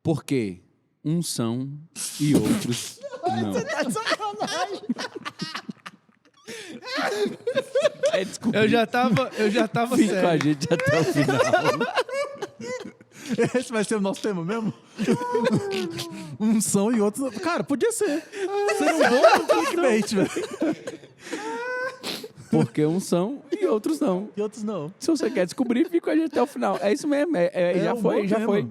Porque uns são e outros não. Você tá de sacanagem. Eu já tava Fica sério. com a gente até o final. Esse vai ser o nosso tema mesmo? Uns são e outros não. Cara, podia ser. Seria um bom clickbait, velho. Porque uns são e outros não. E outros não. Se você quer descobrir, fica com a gente até o final. É isso mesmo. Já um foi, bom já tema. foi.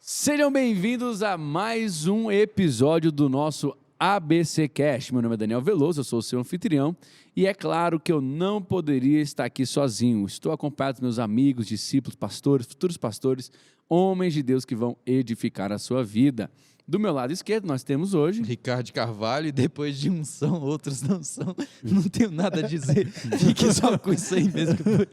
Sejam bem-vindos a mais um episódio do nosso ABC Cast. Meu nome é Daniel Veloso, eu sou o seu anfitrião e é claro que eu não poderia estar aqui sozinho. Estou acompanhado dos meus amigos, discípulos, pastores, futuros pastores, homens de Deus que vão edificar a sua vida. Do meu lado esquerdo nós temos hoje... Ricardo Carvalho, e depois de uns são, outros não são. Não tenho nada a dizer. Fique só com isso aí mesmo, que foi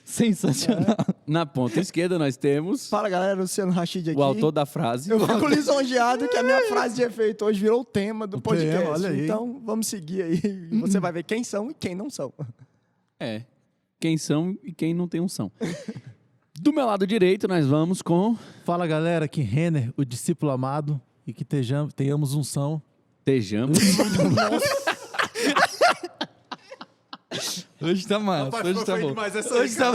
sensacional. Na ponta esquerda nós temos Fala galera, Luciano Rachid aqui. o autor da frase. Eu fico lisonjeado que a minha frase de efeito hoje virou o tema do podcast. tema, olha aí. Então vamos seguir aí. E você vai ver quem são e quem não são. É, quem são e quem não tem unção. Do meu lado direito nós vamos com Fala galera, aqui Renner, o discípulo amado, e que tenhamos unção. Tejamos. Hoje tá massa, hoje tá bom. Hoje tá...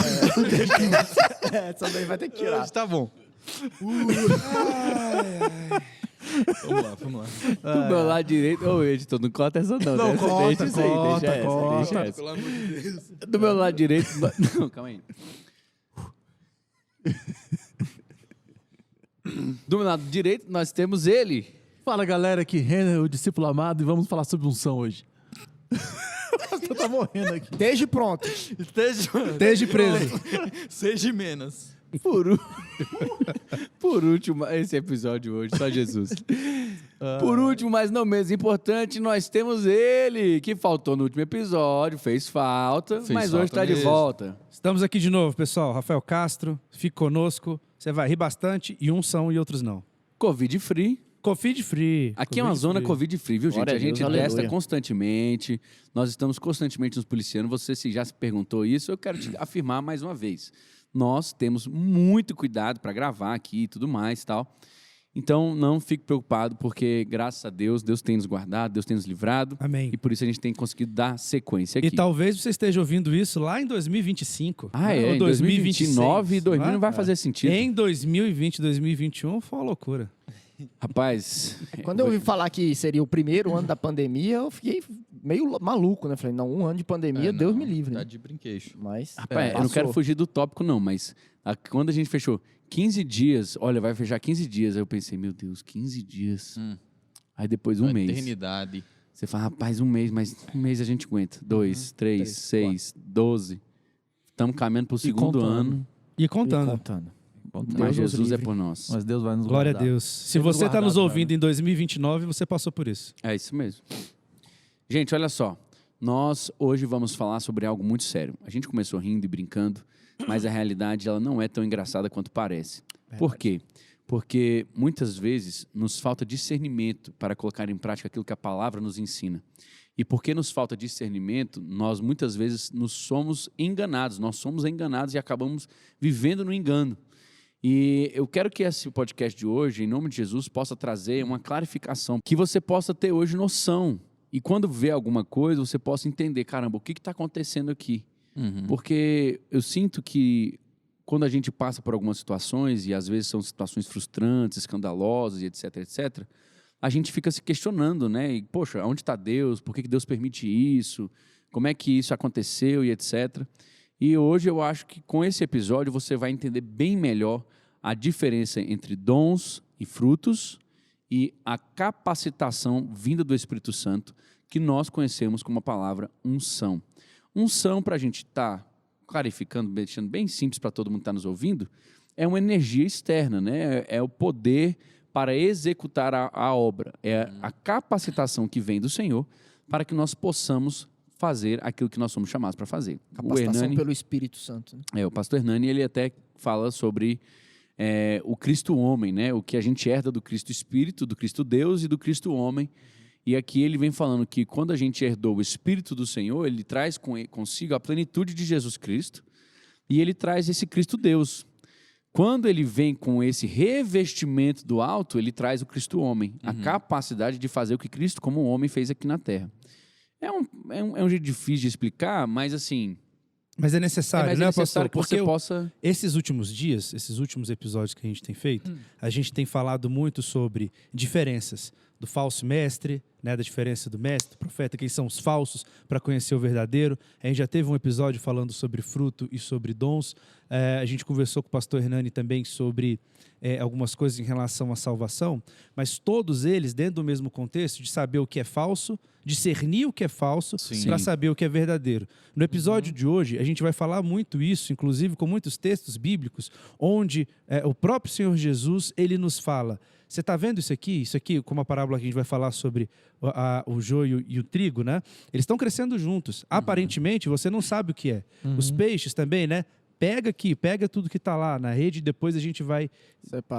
Essa daí vai ter que tirar. Hoje tá bom. Vamos lá. Do meu lado direito... Ô, editor, não corta essa não. Não, Deixa corta, isso aí, corta, deixa essa, corta. deixa essa. Pelo amor de Deus. Do meu lado direito... Não, calma aí. Do meu lado direito nós temos ele. Fala galera, aqui Renner, o discípulo amado, e vamos falar sobre unção hoje. Você tá morrendo aqui. Desde pronto. Desde preso. Seja menos. Por último, esse episódio hoje, só Jesus. Por último, mas não menos importante, nós temos ele, que faltou no último episódio, fez falta, mas hoje está de mesmo. volta. Estamos aqui de novo, pessoal. Rafael Castro, fique conosco. Você vai rir bastante e uns são e outros não. Covid free. Covid free. Aqui é uma zona Covid free, viu, gente? Glória A a gente Deus, testa aleluia. constantemente, nós estamos constantemente nos policiando. Você já se perguntou isso, eu quero te afirmar mais uma vez. Nós temos muito cuidado para gravar aqui e tudo mais e tal. Então, não fique preocupado, porque, graças a Deus, Deus tem nos guardado, Deus tem nos livrado. Amém. E por isso a gente tem conseguido dar sequência aqui. E talvez você esteja ouvindo isso lá em 2025. Ah, é? Ou Em 2026. 2029 e 2000 não vai É. fazer sentido. Em 2020, 2021 foi uma loucura. Rapaz... Quando eu ouvi falar que seria o primeiro ano da pandemia, eu fiquei meio maluco, né? Falei, não, um ano de pandemia, Deus me livre. Tá Né? de brinquedo. Mas Rapaz, eu não passou. quero fugir do tópico, não, mas quando a gente fechou 15 dias, olha, vai fechar 15 dias, aí eu pensei, meu Deus, 15 dias. Aí depois um Uma mês. eternidade. Você fala, rapaz, um mês, mas um mês a gente aguenta. 2, 3, 6, 12. Estamos caminhando para o segundo contando. ano, E E contando. contando. mas Deus nos Jesus é livre. por nós. Mas Deus vai nos Glória a guardar. Deus. Se Sendo você está nos guardado, ouvindo em 2029, você passou por isso. É isso mesmo. Gente, olha só. Nós hoje vamos falar sobre algo muito sério. A gente começou rindo e brincando, mas a realidade ela não é tão engraçada quanto parece. Por quê? Porque muitas vezes nos falta discernimento para colocar em prática aquilo que a palavra nos ensina. E porque nos falta discernimento, nós muitas vezes nos somos enganados. Nós somos enganados e acabamos vivendo no engano. E eu quero que esse podcast de hoje, em nome de Jesus, possa trazer uma clarificação, que você possa ter hoje noção. E quando vê alguma coisa, você possa entender, caramba, o que está acontecendo aqui? Porque eu sinto que quando a gente passa por algumas situações, e às vezes são situações frustrantes, escandalosas, e etc, etc, a gente fica se questionando, né? E, poxa, onde está Deus? Por que Deus permite isso? Como é que isso aconteceu e etc. E hoje eu acho que com esse episódio você vai entender bem melhor a diferença entre dons e frutos e a capacitação vinda do Espírito Santo que nós conhecemos como a palavra unção. Unção, para a gente estar clarificando, deixando bem simples para todo mundo que está nos ouvindo, é uma energia externa, né? É o poder para executar a obra. É a capacitação que vem do Senhor para que nós possamos fazer aquilo que nós somos chamados para fazer. Capacitação pelo Espírito Santo. Né? O pastor Hernani, ele até fala sobre o Cristo homem, né? O que a gente herda do Cristo Espírito, do Cristo Deus e do Cristo homem. E aqui ele vem falando que quando a gente herdou o Espírito do Senhor, ele traz consigo a plenitude de Jesus Cristo e ele traz esse Cristo Deus. Quando ele vem com esse revestimento do alto, ele traz o Cristo homem, a capacidade de fazer o que Cristo como homem fez aqui na Terra. É um jeito difícil de explicar, mas assim... Mas é necessário, mas né, é necessário pastor? que você possa... Esses últimos dias, esses últimos episódios que a gente tem feito, a gente tem falado muito sobre diferenças do falso mestre, né, da diferença do mestre, do profeta, quem são os falsos, para conhecer o verdadeiro. A gente já teve um episódio falando sobre fruto e sobre dons. A gente conversou com o pastor Hernani também sobre algumas coisas em relação à salvação, mas todos eles dentro do mesmo contexto de saber o que é falso, discernir o que é falso, para saber o que é verdadeiro. No episódio de hoje, a gente vai falar muito isso, inclusive com muitos textos bíblicos, onde o próprio Senhor Jesus, ele nos fala: você está vendo isso aqui? Isso aqui, como a parábola que a gente vai falar sobre o joio e o trigo, né? Eles estão crescendo juntos. Aparentemente, você não sabe o que é. Os peixes também, né? Pega tudo que está lá na rede e depois a gente vai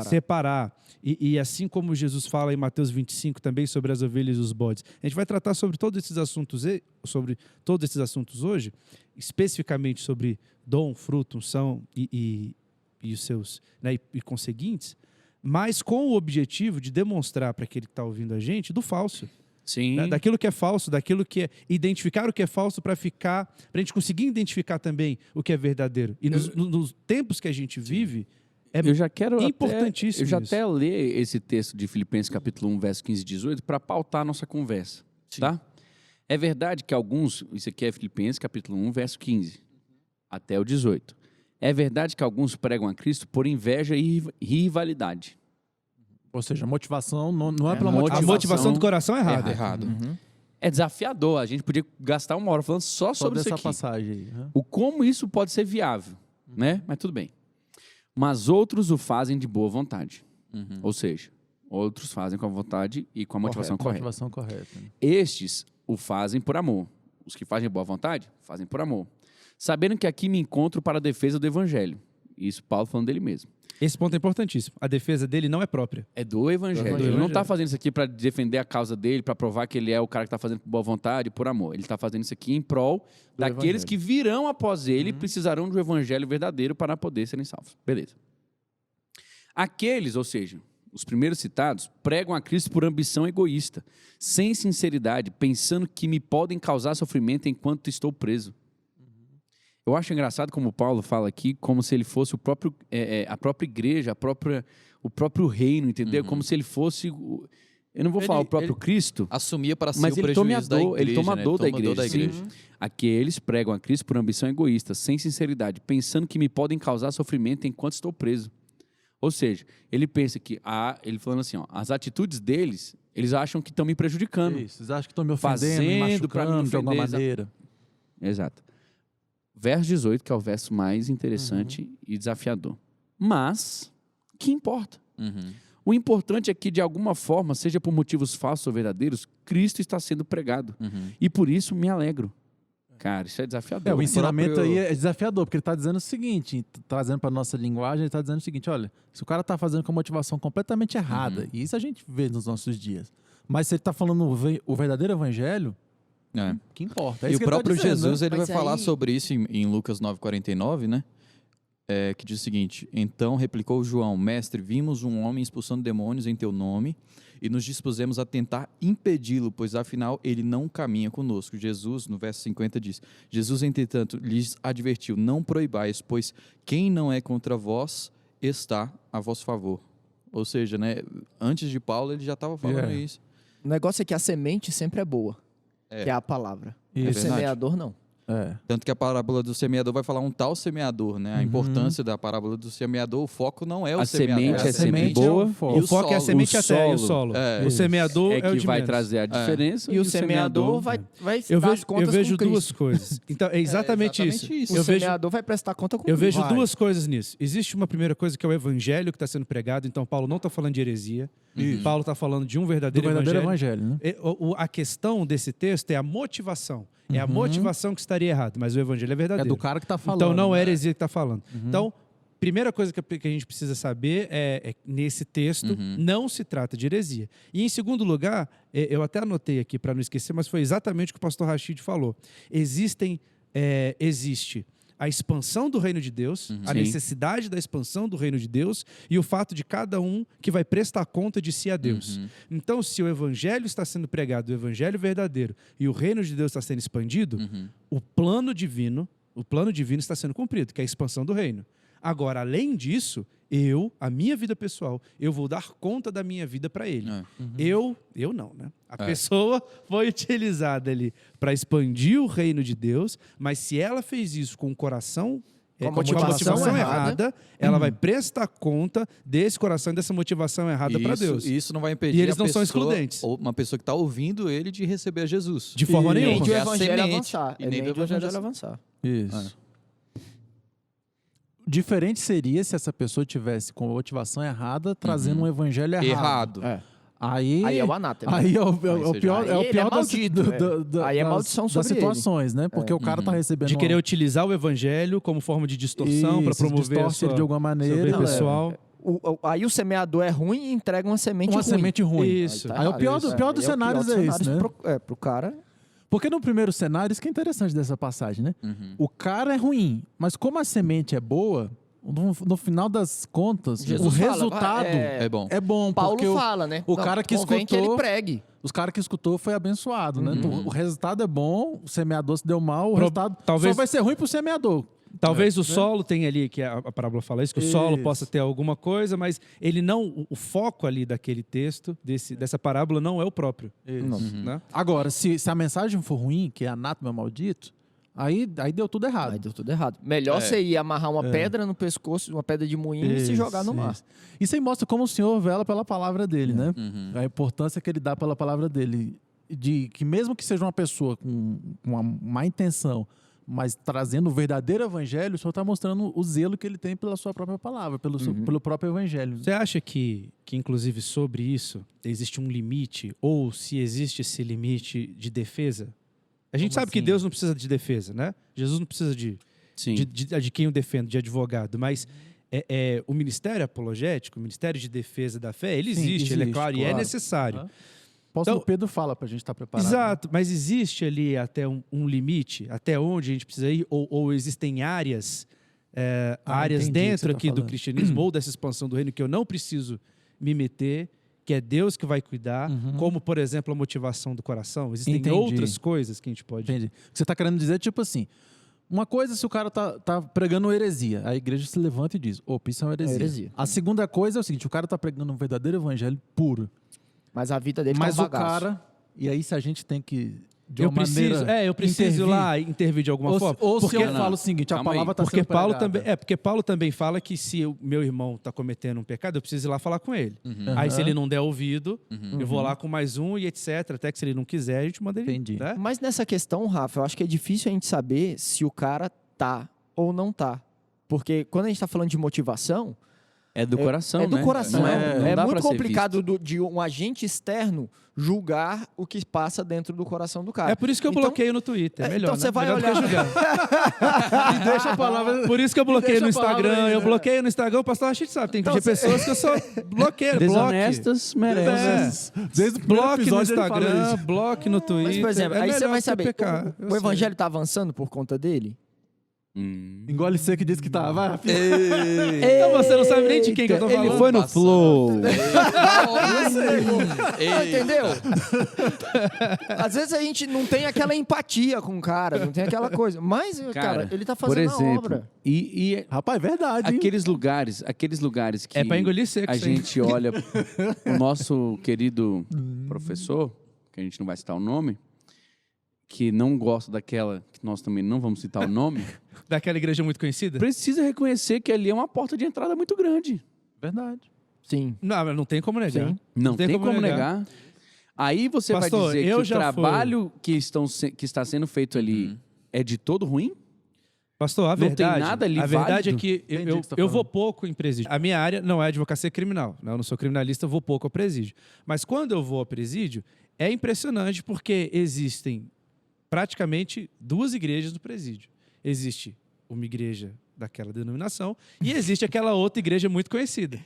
separar. E assim como Jesus fala em Mateus 25 também sobre as ovelhas e os bodes. A gente vai tratar sobre todos esses assuntos hoje, especificamente sobre dom, fruto, unção e os seus, né, e conseguintes, mas com o objetivo de demonstrar para aquele que está ouvindo a gente do falso. Sim. Né? Daquilo que é falso, daquilo que é... Identificar o que é falso para a gente conseguir identificar também o que é verdadeiro. E nos tempos que a gente vive, eu já quero importantíssimo eu já isso. até ler esse texto de Filipenses capítulo 1, verso 15 e 18, para pautar a nossa conversa. Tá? É verdade que alguns... Isso aqui é Filipenses capítulo 1, verso 15 até o 18. É verdade que alguns pregam a Cristo por inveja e rivalidade. Ou seja, a motivação não é pela A motivação do coração é errada. Errado. É desafiador. A gente podia gastar uma hora falando só sobre isso essa aqui. passagem aí. O como isso pode ser viável, né? Mas tudo bem. Mas outros o fazem de boa vontade. Ou seja, outros fazem com a vontade e com a motivação correta. Motivação correta. Estes o fazem por amor. Os que fazem de boa vontade, fazem por amor. Sabendo que aqui me encontro para a defesa do evangelho. Isso Paulo falando dele mesmo. Esse ponto é importantíssimo. A defesa dele não é própria. É do evangelho. Ele não está fazendo isso aqui para defender a causa dele, para provar que ele é o cara que está fazendo por boa vontade e por amor. Ele está fazendo isso aqui em prol daqueles que virão após ele e precisarão do evangelho verdadeiro para poder serem salvos. Beleza. Aqueles, ou seja, os primeiros citados, pregam a Cristo por ambição egoísta, sem sinceridade, pensando que me podem causar sofrimento enquanto estou preso. Eu acho engraçado como Paulo fala aqui, como se ele fosse a própria igreja, o próprio reino, entendeu? Como se ele fosse, eu não vou falar o próprio Cristo, Assumia para si mas o ele prejuízo da igreja. ele tomador da igreja. igreja. Sim. Aqueles pregam a Cristo por ambição egoísta, sem sinceridade, pensando que me podem causar sofrimento enquanto estou preso. Ou seja, ele pensa que, ele falando assim, as atitudes deles, eles acham que estão me prejudicando. Isso, vocês acham que estão me ofendendo, Fazendo me pra me machucando de alguma ofender, maneira. Exato. Verso 18, que é o verso mais interessante e desafiador. Mas, que importa? O importante é que, de alguma forma, seja por motivos falsos ou verdadeiros, Cristo está sendo pregado. E por isso me alegro. Cara, isso é desafiador. O ensinamento aí é desafiador, porque ele está dizendo o seguinte, trazendo para a nossa linguagem, ele está dizendo o seguinte, olha, se o cara está fazendo com a motivação completamente errada, e isso a gente vê nos nossos dias, mas se ele está falando o verdadeiro evangelho, que importa. É E isso o que ele tá próprio dizendo, Jesus, né? ele vai falar sobre isso em Lucas 9,49, né? Que diz o seguinte: então replicou João, mestre, vimos um homem expulsando demônios em teu nome e nos dispusemos a tentar impedi-lo, pois afinal ele não caminha conosco. Jesus, no verso 50 diz, Jesus, entretanto, lhes advertiu, não proibais, pois quem não é contra vós está a vosso favor. Ou seja, né, antes de Paulo ele já estava falando isso. O negócio é que a semente sempre é boa, que é a palavra. Isso. O É verdade. semeador não. Tanto que a parábola do semeador vai falar um tal semeador, né? A importância da parábola do semeador, o foco não é o A semeador. semente é sempre semente boa. é o foco. O foco é a solo, semente o e a terra e o solo. solo. O semeador É é o que de vai menos. trazer a diferença. E o semeador vai Eu dar as vejo, contas eu vejo com Cristo. duas coisas. Então, é exatamente, exatamente isso. isso. O Eu vejo, semeador vai prestar conta com eu Cristo. vejo duas coisas nisso. Existe uma primeira coisa que é o evangelho que está sendo pregado. Então, Paulo não está falando de heresia. Paulo está falando de um Do verdadeiro verdadeiro evangelho. evangelho, né? A questão desse texto é a motivação. É a motivação que estaria errada, mas o evangelho é É verdadeiro. do cara que está falando. Então não é né? heresia que está falando. Então, primeira coisa que a gente precisa saber é nesse texto, não se trata de heresia. E, em segundo lugar, eu até anotei aqui para não esquecer, mas foi exatamente o que o pastor Rashid falou. Existe a expansão do reino de Deus, a Sim. necessidade da expansão do reino de Deus e o fato de cada um que vai prestar conta de si a Deus. Então, se o evangelho está sendo pregado, o evangelho verdadeiro, e o reino de Deus está sendo expandido, o plano divino está sendo cumprido, que é a expansão do reino. Agora, além disso, a minha vida pessoal, eu vou dar conta da minha vida para ele. Eu não, né? A pessoa foi utilizada ali para expandir o reino de Deus, mas se ela fez isso com o coração, Com a com a motivação motivação errada, errada, ela vai prestar conta desse coração e dessa motivação errada para Deus. Isso não vai impedir E eles não são pessoa, excludentes. ou uma pessoa que está ouvindo ele de receber a Jesus. De forma Nem nenhuma. de o É a evangelho semente, avançar. e nem Nem do de o evangelho evangelho avançar. Isso. Diferente seria se essa pessoa tivesse com a motivação errada, trazendo um evangelho errado. Aí Aí é o anátema. Aí é o seja, pior, aí é o ele pior é maldito, das Aí é maldição das sobre situações, né? Porque o cara tá recebendo De querer utilizar o evangelho como forma de distorção para promover a distorce ele sua, de alguma seu maneira. bem né? pessoal. Aí o semeador é ruim e entrega uma semente Uma ruim. semente ruim. Isso. Aí o pior, Isso. pior dos Aí cenários é esse, né? Pro cara... Porque no primeiro cenário, isso que é interessante dessa passagem, né? O cara é ruim, mas como a semente é boa, no final das contas, Jesus o fala, resultado É bom. é bom. Paulo porque fala, né? o cara que convém que ele escutou- pregue. os caras que escutou foi abençoado, né? Então, o resultado é bom, o semeador se deu mal, o resultado talvez- só vai ser ruim pro semeador. Talvez o solo tenha ali, que a parábola fala isso, que o solo Isso. possa ter alguma coisa, mas ele não, o foco ali daquele texto, dessa parábola, não é o próprio. Não. Né? Agora, se a mensagem for ruim, que é anátema maldito, aí deu tudo errado. Aí deu tudo errado. Melhor você ir amarrar uma pedra no pescoço, uma pedra de moinho e se jogar no mar. Isso aí mostra como o Senhor vela pela palavra dele, né? A importância que ele dá pela palavra dele. De que mesmo que seja uma pessoa com uma má intenção, mas trazendo o verdadeiro evangelho, o Senhor está mostrando o zelo que ele tem pela sua própria palavra, pelo próprio evangelho. Você acha que, inclusive, sobre isso, existe um limite, ou se existe esse limite de defesa? A gente Como sabe que assim? Deus não precisa de defesa, né? Jesus não precisa Sim. de quem o defende, de advogado, mas o ministério apologético, o ministério de defesa da fé, ele Sim, existe, ele é existe, claro, e é claro. necessário. Apóstolo Então- Pedro fala para a gente estar preparado. Exato, mas existe ali até um limite, até onde a gente precisa ir, ou existem áreas entendi o que dentro você tá aqui do falando. cristianismo ou dessa expansão do reino que eu não preciso me meter, que é Deus que vai cuidar, como, por exemplo, a motivação do coração. Existem Entendi. outras coisas que a gente pode... Entendi. O que você está querendo dizer é tipo assim: uma coisa se o cara tá pregando heresia, a igreja se levanta e diz: opa, isso é uma heresia. heresia. A segunda coisa é o seguinte: o cara tá pregando um verdadeiro evangelho puro. Mas a vida dele Mas tá um o bagaço. cara, e aí se a gente tem que, de Eu uma preciso, maneira, eu preciso ir intervir, lá e intervir de alguma forma. ou porque se eu falo o seguinte: a Calma aí, palavra está porque sendo Paulo pregada. também porque Paulo também fala que se o meu irmão está cometendo um pecado, eu preciso ir lá falar com ele. Aí se ele não der ouvido, eu vou lá com mais um e etc. Até que se ele não quiser, a gente manda ele. Entendi. Né? Mas nessa questão, Rafa, eu acho que é difícil a gente saber se o cara tá ou não tá. Porque quando a gente tá falando de motivação, É do coração, é do né? coração. Não É, não dá pra muito ser complicado de um agente externo julgar o que passa dentro do coração do cara. É por isso que eu Então- bloqueio no Twitter. É melhor, então você né? vai Melhor do que olhar- julgar. E deixa a palavra. Por isso que eu bloqueio Deixa no a palavra Instagram. aí, Eu né? bloqueio no Instagram. O pastor a gente sabe. Tem Então, pessoas que eu só bloqueio. Desonestas merecem. Desde o primeiro Bloque no episódio ele fala Instagram, isso. bloque no Twitter. Mas, por exemplo, é aí você melhor vai que saber, pecar. Eu o sei. evangelho tá avançando por conta dele? Engole seco que diz que tá. Vai, Rafinha. Então você não sabe nem de quem que eu tô Ele falando. foi no Flow. Entendeu? Às vezes a gente não tem aquela empatia com o cara, não tem aquela coisa. Mas, cara, ele tá por fazendo a exemplo, obra. E Rapaz, é verdade. hein? aqueles lugares que É pra engolir seco a isso aí. gente olha o nosso querido professor, que a gente não vai citar o nome, que não gosta daquela, que nós também não vamos citar o nome, Daquela igreja muito conhecida? precisa reconhecer que ali é uma porta de entrada muito grande. Verdade. Sim. Não, mas não tem como negar. Sim. Não tem como negar. Aí você Pastor, vai dizer que eu o já trabalho que está sendo feito ali é de todo ruim? Pastor, a Não tem verdade, nada ali a verdade válido? é que Entendi o que você tá eu falando. vou pouco em presídio. A minha área não é advocacia criminal, né? Eu não sou criminalista, eu vou pouco ao presídio. Mas quando eu vou ao presídio, é impressionante porque existem praticamente duas igrejas no presídio. Existe uma igreja daquela denominação e existe aquela outra igreja muito conhecida.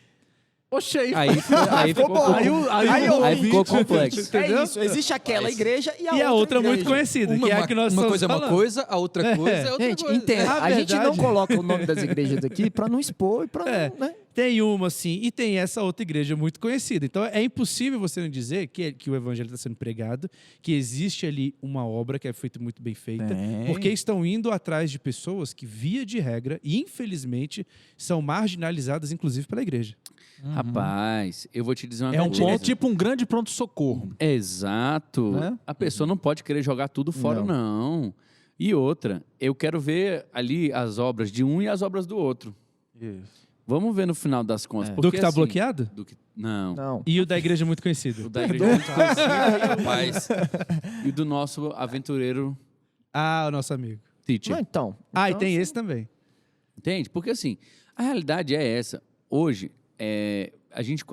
Oxe, Aí ficou bom. aí ficou complexo. É isso, existe aquela igreja e E a outra igreja. muito conhecida, Uma, que é a que nós uma estamos coisa é uma falando. coisa, a outra coisa é outra Gente, coisa. entenda, A a gente não verdade- coloca o nome das igrejas aqui pra não expor e pra É. não, né? Tem uma, sim, e tem essa outra igreja muito conhecida. Então, é impossível você não dizer que o evangelho está sendo pregado, que existe ali uma obra que é feita muito bem feita, Tem. porque estão indo atrás de pessoas que, via de regra, e infelizmente, são marginalizadas, inclusive, pela igreja. Rapaz, eu vou te dizer uma É um coisa. É tipo um grande pronto-socorro. Exato. Né? A pessoa não pode querer jogar tudo fora, não. E outra, eu quero ver ali as obras de um e as obras do outro. Isso. Vamos ver no final das contas. É. Porque, Do que está assim, bloqueado? Não. Não. E o da igreja muito conhecido. O da igreja muito conhecida, rapaz. E do nosso aventureiro Ah, o nosso amigo. teacher. Não, então. Ah, e Então, tem esse também. Entende? Porque assim, a realidade é essa. Hoje,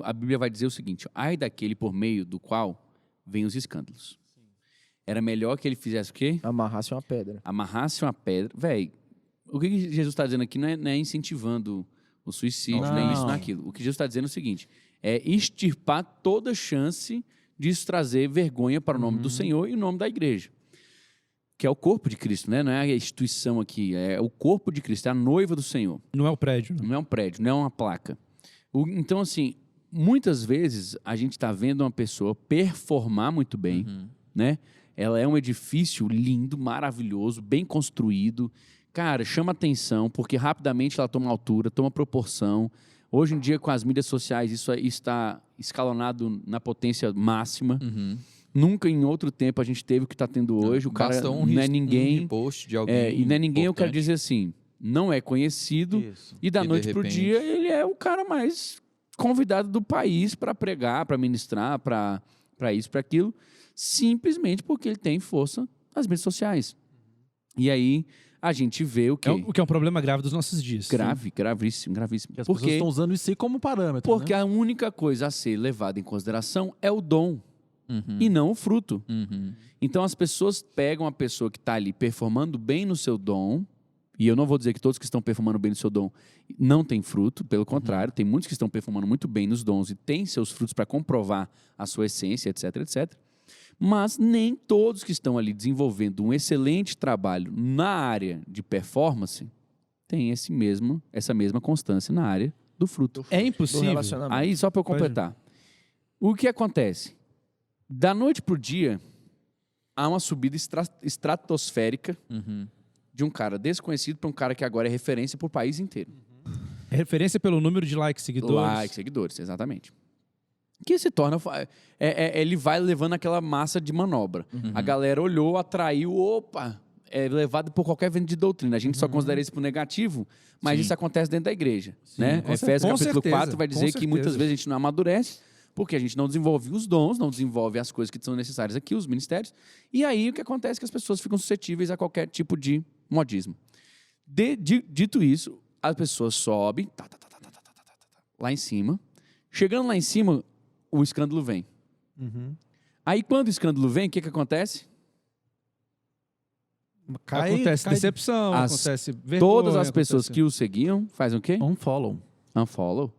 a Bíblia vai dizer o seguinte: ai daquele por meio do qual vêm os escândalos. Era melhor que ele fizesse o quê? Amarrasse uma pedra. Amarrasse uma pedra. Véi, o que Jesus está dizendo aqui não é incentivando o suicídio, Não. nem isso, nem aquilo. O que Jesus está dizendo é o seguinte: é extirpar toda chance disso trazer vergonha para o nome do Senhor e o nome da igreja. Que é o corpo de Cristo, né? Não é a instituição aqui, é o corpo de Cristo, é a noiva do Senhor. Não é o prédio. Não. Não é um prédio, não é uma placa. Então, assim, muitas vezes a gente está vendo uma pessoa performar muito bem, né? Ela é um edifício lindo, maravilhoso, bem construído. Cara, chama atenção, porque rapidamente ela toma altura, toma proporção. Hoje em dia, com as mídias sociais, isso está escalonado na potência máxima. Nunca em outro tempo a gente teve o que está tendo hoje. O cara Basta um não é um ninguém. repost de alguém E não é ninguém, eu quero importante. dizer assim, não é conhecido. Isso. E da E de noite pro repente- dia, ele é o cara mais convidado do país para pregar, para ministrar, para isso, para aquilo, simplesmente porque ele tem força nas mídias sociais. E aí a gente vê o quê? O que é um problema grave dos nossos dias. Grave, gravíssimo, gravíssimo. Que as Por pessoas quê? estão usando isso aí como parâmetro. Porque né? a única coisa a ser levada em consideração é o dom Uhum. e não o fruto. Uhum. Então as pessoas pegam a pessoa que está ali performando bem no seu dom, e eu não vou dizer que todos que estão performando bem no seu dom não têm fruto, pelo contrário, tem muitos que estão performando muito bem nos dons e têm seus frutos para comprovar a sua essência, etc, etc. Mas nem todos que estão ali desenvolvendo um excelente trabalho na área de performance têm essa mesma constância na área do fruto. É Do impossível. relacionamento. Aí, só para eu completar. O que acontece? Da noite para o dia, há uma subida estratosférica Uhum. de um cara desconhecido para um cara que agora é referência para o país inteiro. É referência pelo número de likes, seguidores. Likes, seguidores, exatamente. Que se torna... ele vai levando aquela massa de manobra. A galera olhou, atraiu, opa... É levado por qualquer vento de doutrina. A gente só considera isso por negativo, mas Sim. isso acontece dentro da igreja. Né? com Efésios com capítulo certeza, 4 vai com dizer que certeza. muitas vezes a gente não amadurece, porque a gente não desenvolve os dons, não desenvolve as coisas que são necessárias aqui, os ministérios. E aí o que acontece é que as pessoas ficam suscetíveis a qualquer tipo de modismo. Dito isso, as pessoas sobem, lá em cima. Chegando lá em cima, o escândalo vem. Uhum. Aí quando o escândalo vem, o que acontece? Acontece decepção, acontece vergonha. Todas as pessoas acontece- que o seguiam fazem o quê? Unfollow. Unfollow.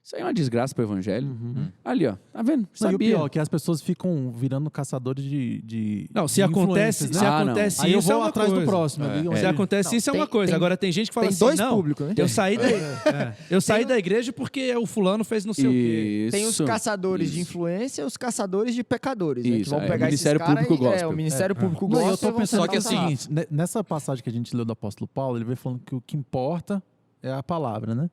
Isso aí é uma desgraça pro evangelho. Uhum. Ali, ó. Tá vendo? Não, e o Sabia. pior, que as pessoas ficam virando caçadores de Não, se de acontece, influencers, se né? Ah, não. acontece Aí eu isso vou é uma atrás coisa. do próximo. É. ali, Se acontece Não, isso é uma tem- coisa. tem- Agora tem gente que fala Tem assim, dois não, públicos, né? eu saí eu saí da igreja porque o fulano fez não sei o quê. Isso. Tem os caçadores de Isso. influência e os caçadores de pecadores. Né? Que Isso, vão é, pegar o Ministério esses caras Público e, Gospel. o Ministério Público Não, Gospel. eu tô vão pensando Só que no assim, seguinte, nessa passagem que a gente leu do apóstolo Paulo, ele veio falando que o que importa é a palavra, né?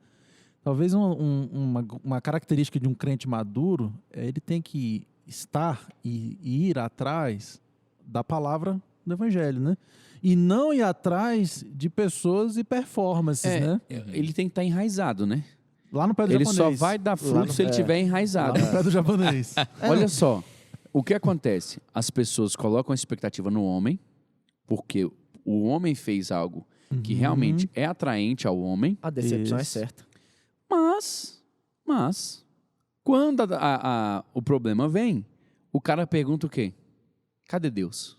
Talvez uma característica de um crente maduro é ele tem que estar e ir atrás da palavra do evangelho, né? E não ir atrás de pessoas e performances, né? Ele tem que estar enraizado, né? Lá no pé do Ele japonês. só vai dar fruto no- se ele estiver Lá enraizado. no pé do japonês. Olha só, o que acontece? As pessoas colocam a expectativa no homem, porque o homem fez algo que realmente é atraente ao homem, A decepção é Isso. certa. mas quando o problema vem, o cara pergunta o quê? Cadê Deus?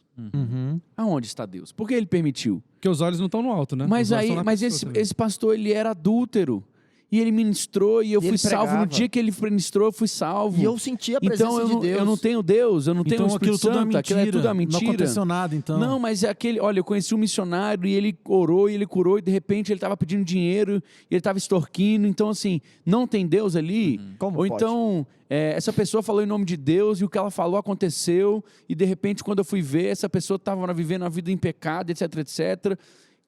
Aonde está Deus? Por que ele permitiu? Porque os olhos não estão no alto, né? Mas Os olhos aí, estão na mas pessoa esse, também. esse pastor, ele era adúltero. E ele ministrou e eu E fui ele salvo. No pregava. dia que ele ministrou, eu fui salvo. E eu senti a presença Então de Deus. eu não tenho Deus, eu não tenho o Então aquilo Espírito tudo é Santo, mentira. aquilo é tudo a mentira. Não aconteceu nada, então. Não, mas é aquele. Olha, eu conheci um missionário e ele orou e ele curou e de repente ele estava pedindo dinheiro e ele estava extorquindo. Então, assim, não tem Deus ali. Como Ou pode? então, essa pessoa falou em nome de Deus e o que ela falou aconteceu. E de repente, quando eu fui ver, essa pessoa estava vivendo a vida em pecado, etc, etc.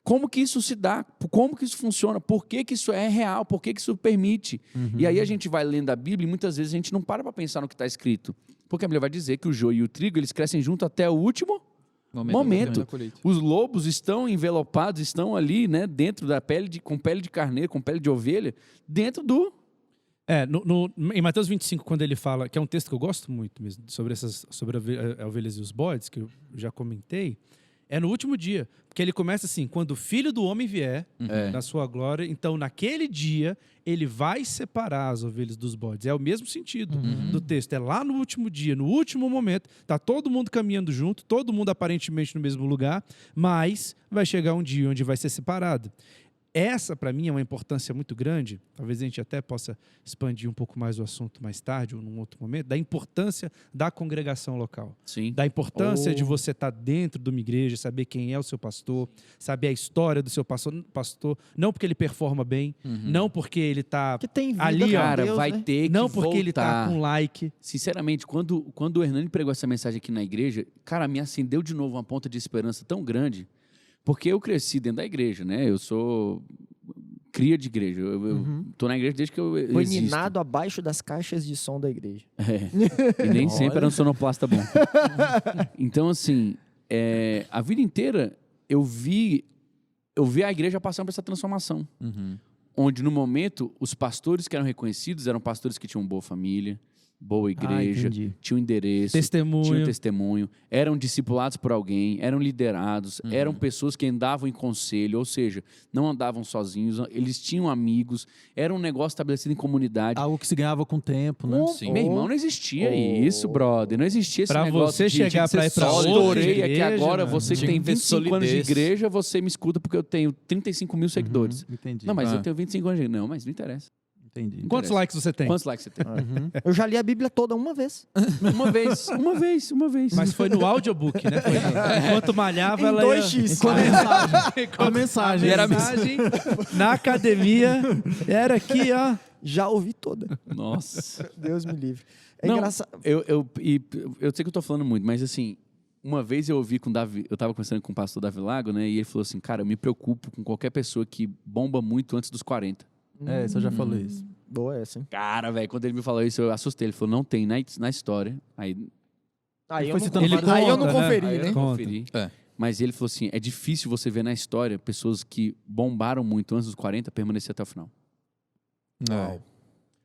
Como que isso se dá? Como que isso funciona? Por que que isso é real? Por que que isso permite? E aí a gente vai lendo a Bíblia e muitas vezes a gente não para pensar no que está escrito. Porque a Bíblia vai dizer que o joio e o trigo, eles crescem junto até o último momento. da colheita. Os lobos estão envelopados, estão ali, né, dentro da pele, com pele de carneiro, com pele de ovelha, dentro do... Em Mateus 25, quando ele fala, que é um texto que eu gosto muito mesmo, sobre ovelhas e os bodes, que eu já comentei, é no último dia. Porque ele começa assim, quando o Filho do Homem vier, na sua glória, então naquele dia ele vai separar as ovelhas dos bodes. É o mesmo sentido do texto. É lá no último dia, no último momento, tá todo mundo caminhando junto, todo mundo aparentemente no mesmo lugar, mas vai chegar um dia onde vai ser separado. Essa, para mim, é uma importância muito grande, talvez a gente até possa expandir um pouco mais o assunto mais tarde ou num outro momento, da importância da congregação local. Sim. Da importância de você estar dentro de uma igreja, saber quem é o seu pastor, saber a história do seu pastor, não porque ele performa bem, não porque ele está Que tem vida ali, com Cara, Deus, vai né? ter que não porque ele está voltar. com like. Sinceramente, quando o Hernani pregou essa mensagem aqui na igreja, cara, me acendeu de novo uma ponta de esperança tão grande, porque eu cresci dentro da igreja, né? Eu sou cria de igreja. Eu tô na igreja desde que eu Foi existo. ninado abaixo das caixas de som da igreja. E nem sempre era um sonoplasta bom. Então, assim, a vida inteira eu vi a igreja passando por essa transformação. Onde, no momento, os pastores que eram reconhecidos eram pastores que tinham boa família, boa igreja, entendi. tinham endereço, Testemunho. tinham testemunho, eram discipulados por alguém, eram liderados, eram pessoas que andavam em conselho, ou seja, não andavam sozinhos, eles tinham amigos, era um negócio estabelecido em comunidade. Algo que se ganhava com o tempo, né? Sim. Meu irmão, não existia isso, brother. Não existia esse Pra negócio você de chegar pra ir pra só outra estourei aqui igreja, agora, mano. você que Tinha tem que ter 25 anos de solidez. igreja, você me escuta porque eu tenho 35 mil seguidores. Entendi. Não, mas Ah. eu tenho 25 anos de igreja. Não, mas não interessa. Entendi. Quantos interessa. likes você tem? Quantos likes você tem? Eu já li a Bíblia toda uma vez. Uma vez. Mas foi no audiobook, né? Enquanto malhava, Em ela 2x. A mensagem. Era a mensagem na academia. Era aqui, ó. Já ouvi toda. Nossa. Deus me livre. É Não, engraçado. eu sei que eu tô falando muito, mas assim, uma vez eu ouvi com o Davi, eu tava conversando com o pastor Davi Lago, né? E ele falou assim, cara, eu me preocupo com qualquer pessoa que bomba muito antes dos 40. É, você já falou isso. Boa essa, hein? Cara, velho, quando ele me falou isso, eu assustei. Ele falou, não tem na história. Aí Aí foi eu citando não, vários aí eu não conta, né? conferi, Aí eu né? não Conta. conferi. É. Mas ele falou assim, é difícil você ver na história pessoas que bombaram muito antes dos 40 permanecer até o final. É.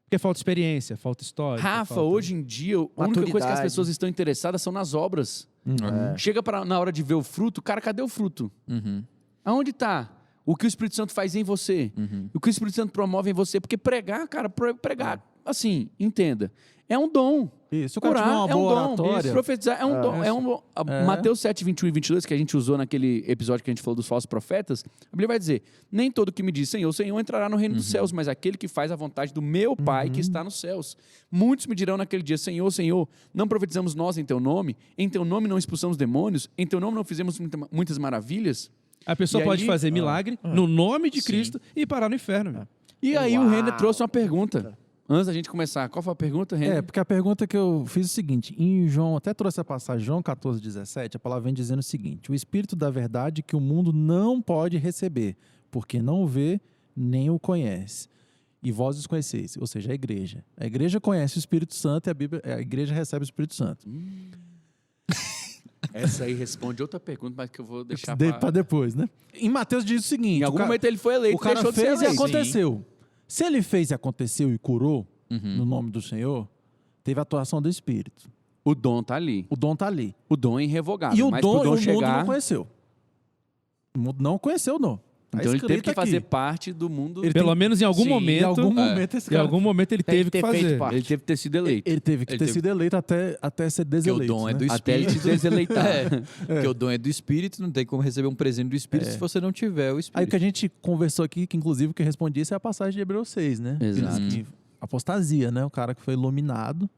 Porque falta experiência, falta história. Rafa, falta... hoje em dia, a única coisa que as Maturidade. pessoas estão interessadas são nas obras. É. Chega na hora de ver o fruto, cara, cadê o fruto? Uhum. Aonde está? O que o Espírito Santo faz em você? O que o Espírito Santo promove em você? Porque pregar, cara, pregar, assim, entenda, é um dom. Isso, se o cara tiver Curar uma é um boa dom. oratória. Profetizar é um dom. É um dom. Mateus 7, 21 e 22, que a gente usou naquele episódio que a gente falou dos falsos profetas, a Bíblia vai dizer, nem todo que me diz Senhor, Senhor entrará no reino dos céus, mas aquele que faz a vontade do meu Pai que está nos céus. Muitos me dirão naquele dia, Senhor, Senhor, não profetizamos nós em Teu nome não expulsamos demônios, em Teu nome não fizemos muitas maravilhas. A pessoa E pode aí- fazer milagre no nome de Cristo e parar no inferno. meu. E aí o Uau. Renner trouxe uma pergunta. Antes da gente começar, qual foi a pergunta, Renner? Porque a pergunta que eu fiz é o seguinte, em João, até trouxe a passagem, João 14, 17, a palavra vem dizendo o seguinte, o Espírito da verdade que o mundo não pode receber, porque não o vê nem o conhece. E vós os conheceis, ou seja, a igreja. A igreja conhece o Espírito Santo e a igreja recebe o Espírito Santo. Essa aí responde outra pergunta, mas que eu vou deixar Para depois, né? Em Mateus diz o seguinte, Em algum o cara- momento ele foi eleito o cara deixou de fez ser e eleito. aconteceu. Se ele fez e aconteceu e curou, no nome do Senhor, teve a atuação do Espírito. O dom tá ali. O dom está ali. O dom é irrevogável. E o mas dom, pro dom o mundo chegar... não conheceu. O mundo não conheceu o dom. Então ele teve escrito que aqui. fazer parte do mundo. Pelo menos em algum Sim, momento. Em algum momento esse Em cara... algum momento ele Tem teve que que ter feito fazer. parte. Ele teve que ter sido eleito. Ele teve que Ele ter teve- sido eleito até ser Porque deseleito. o dom é do né? Até ele Espírito. se deseleitar. Porque o dom é do Espírito, não tem como receber um presente do Espírito se você não tiver o Aí o Espírito. que a gente conversou aqui, que inclusive o que eu respondi, isso é a passagem de Hebreus 6, né? Exato. Que diz que apostasia, né? O cara que foi iluminado,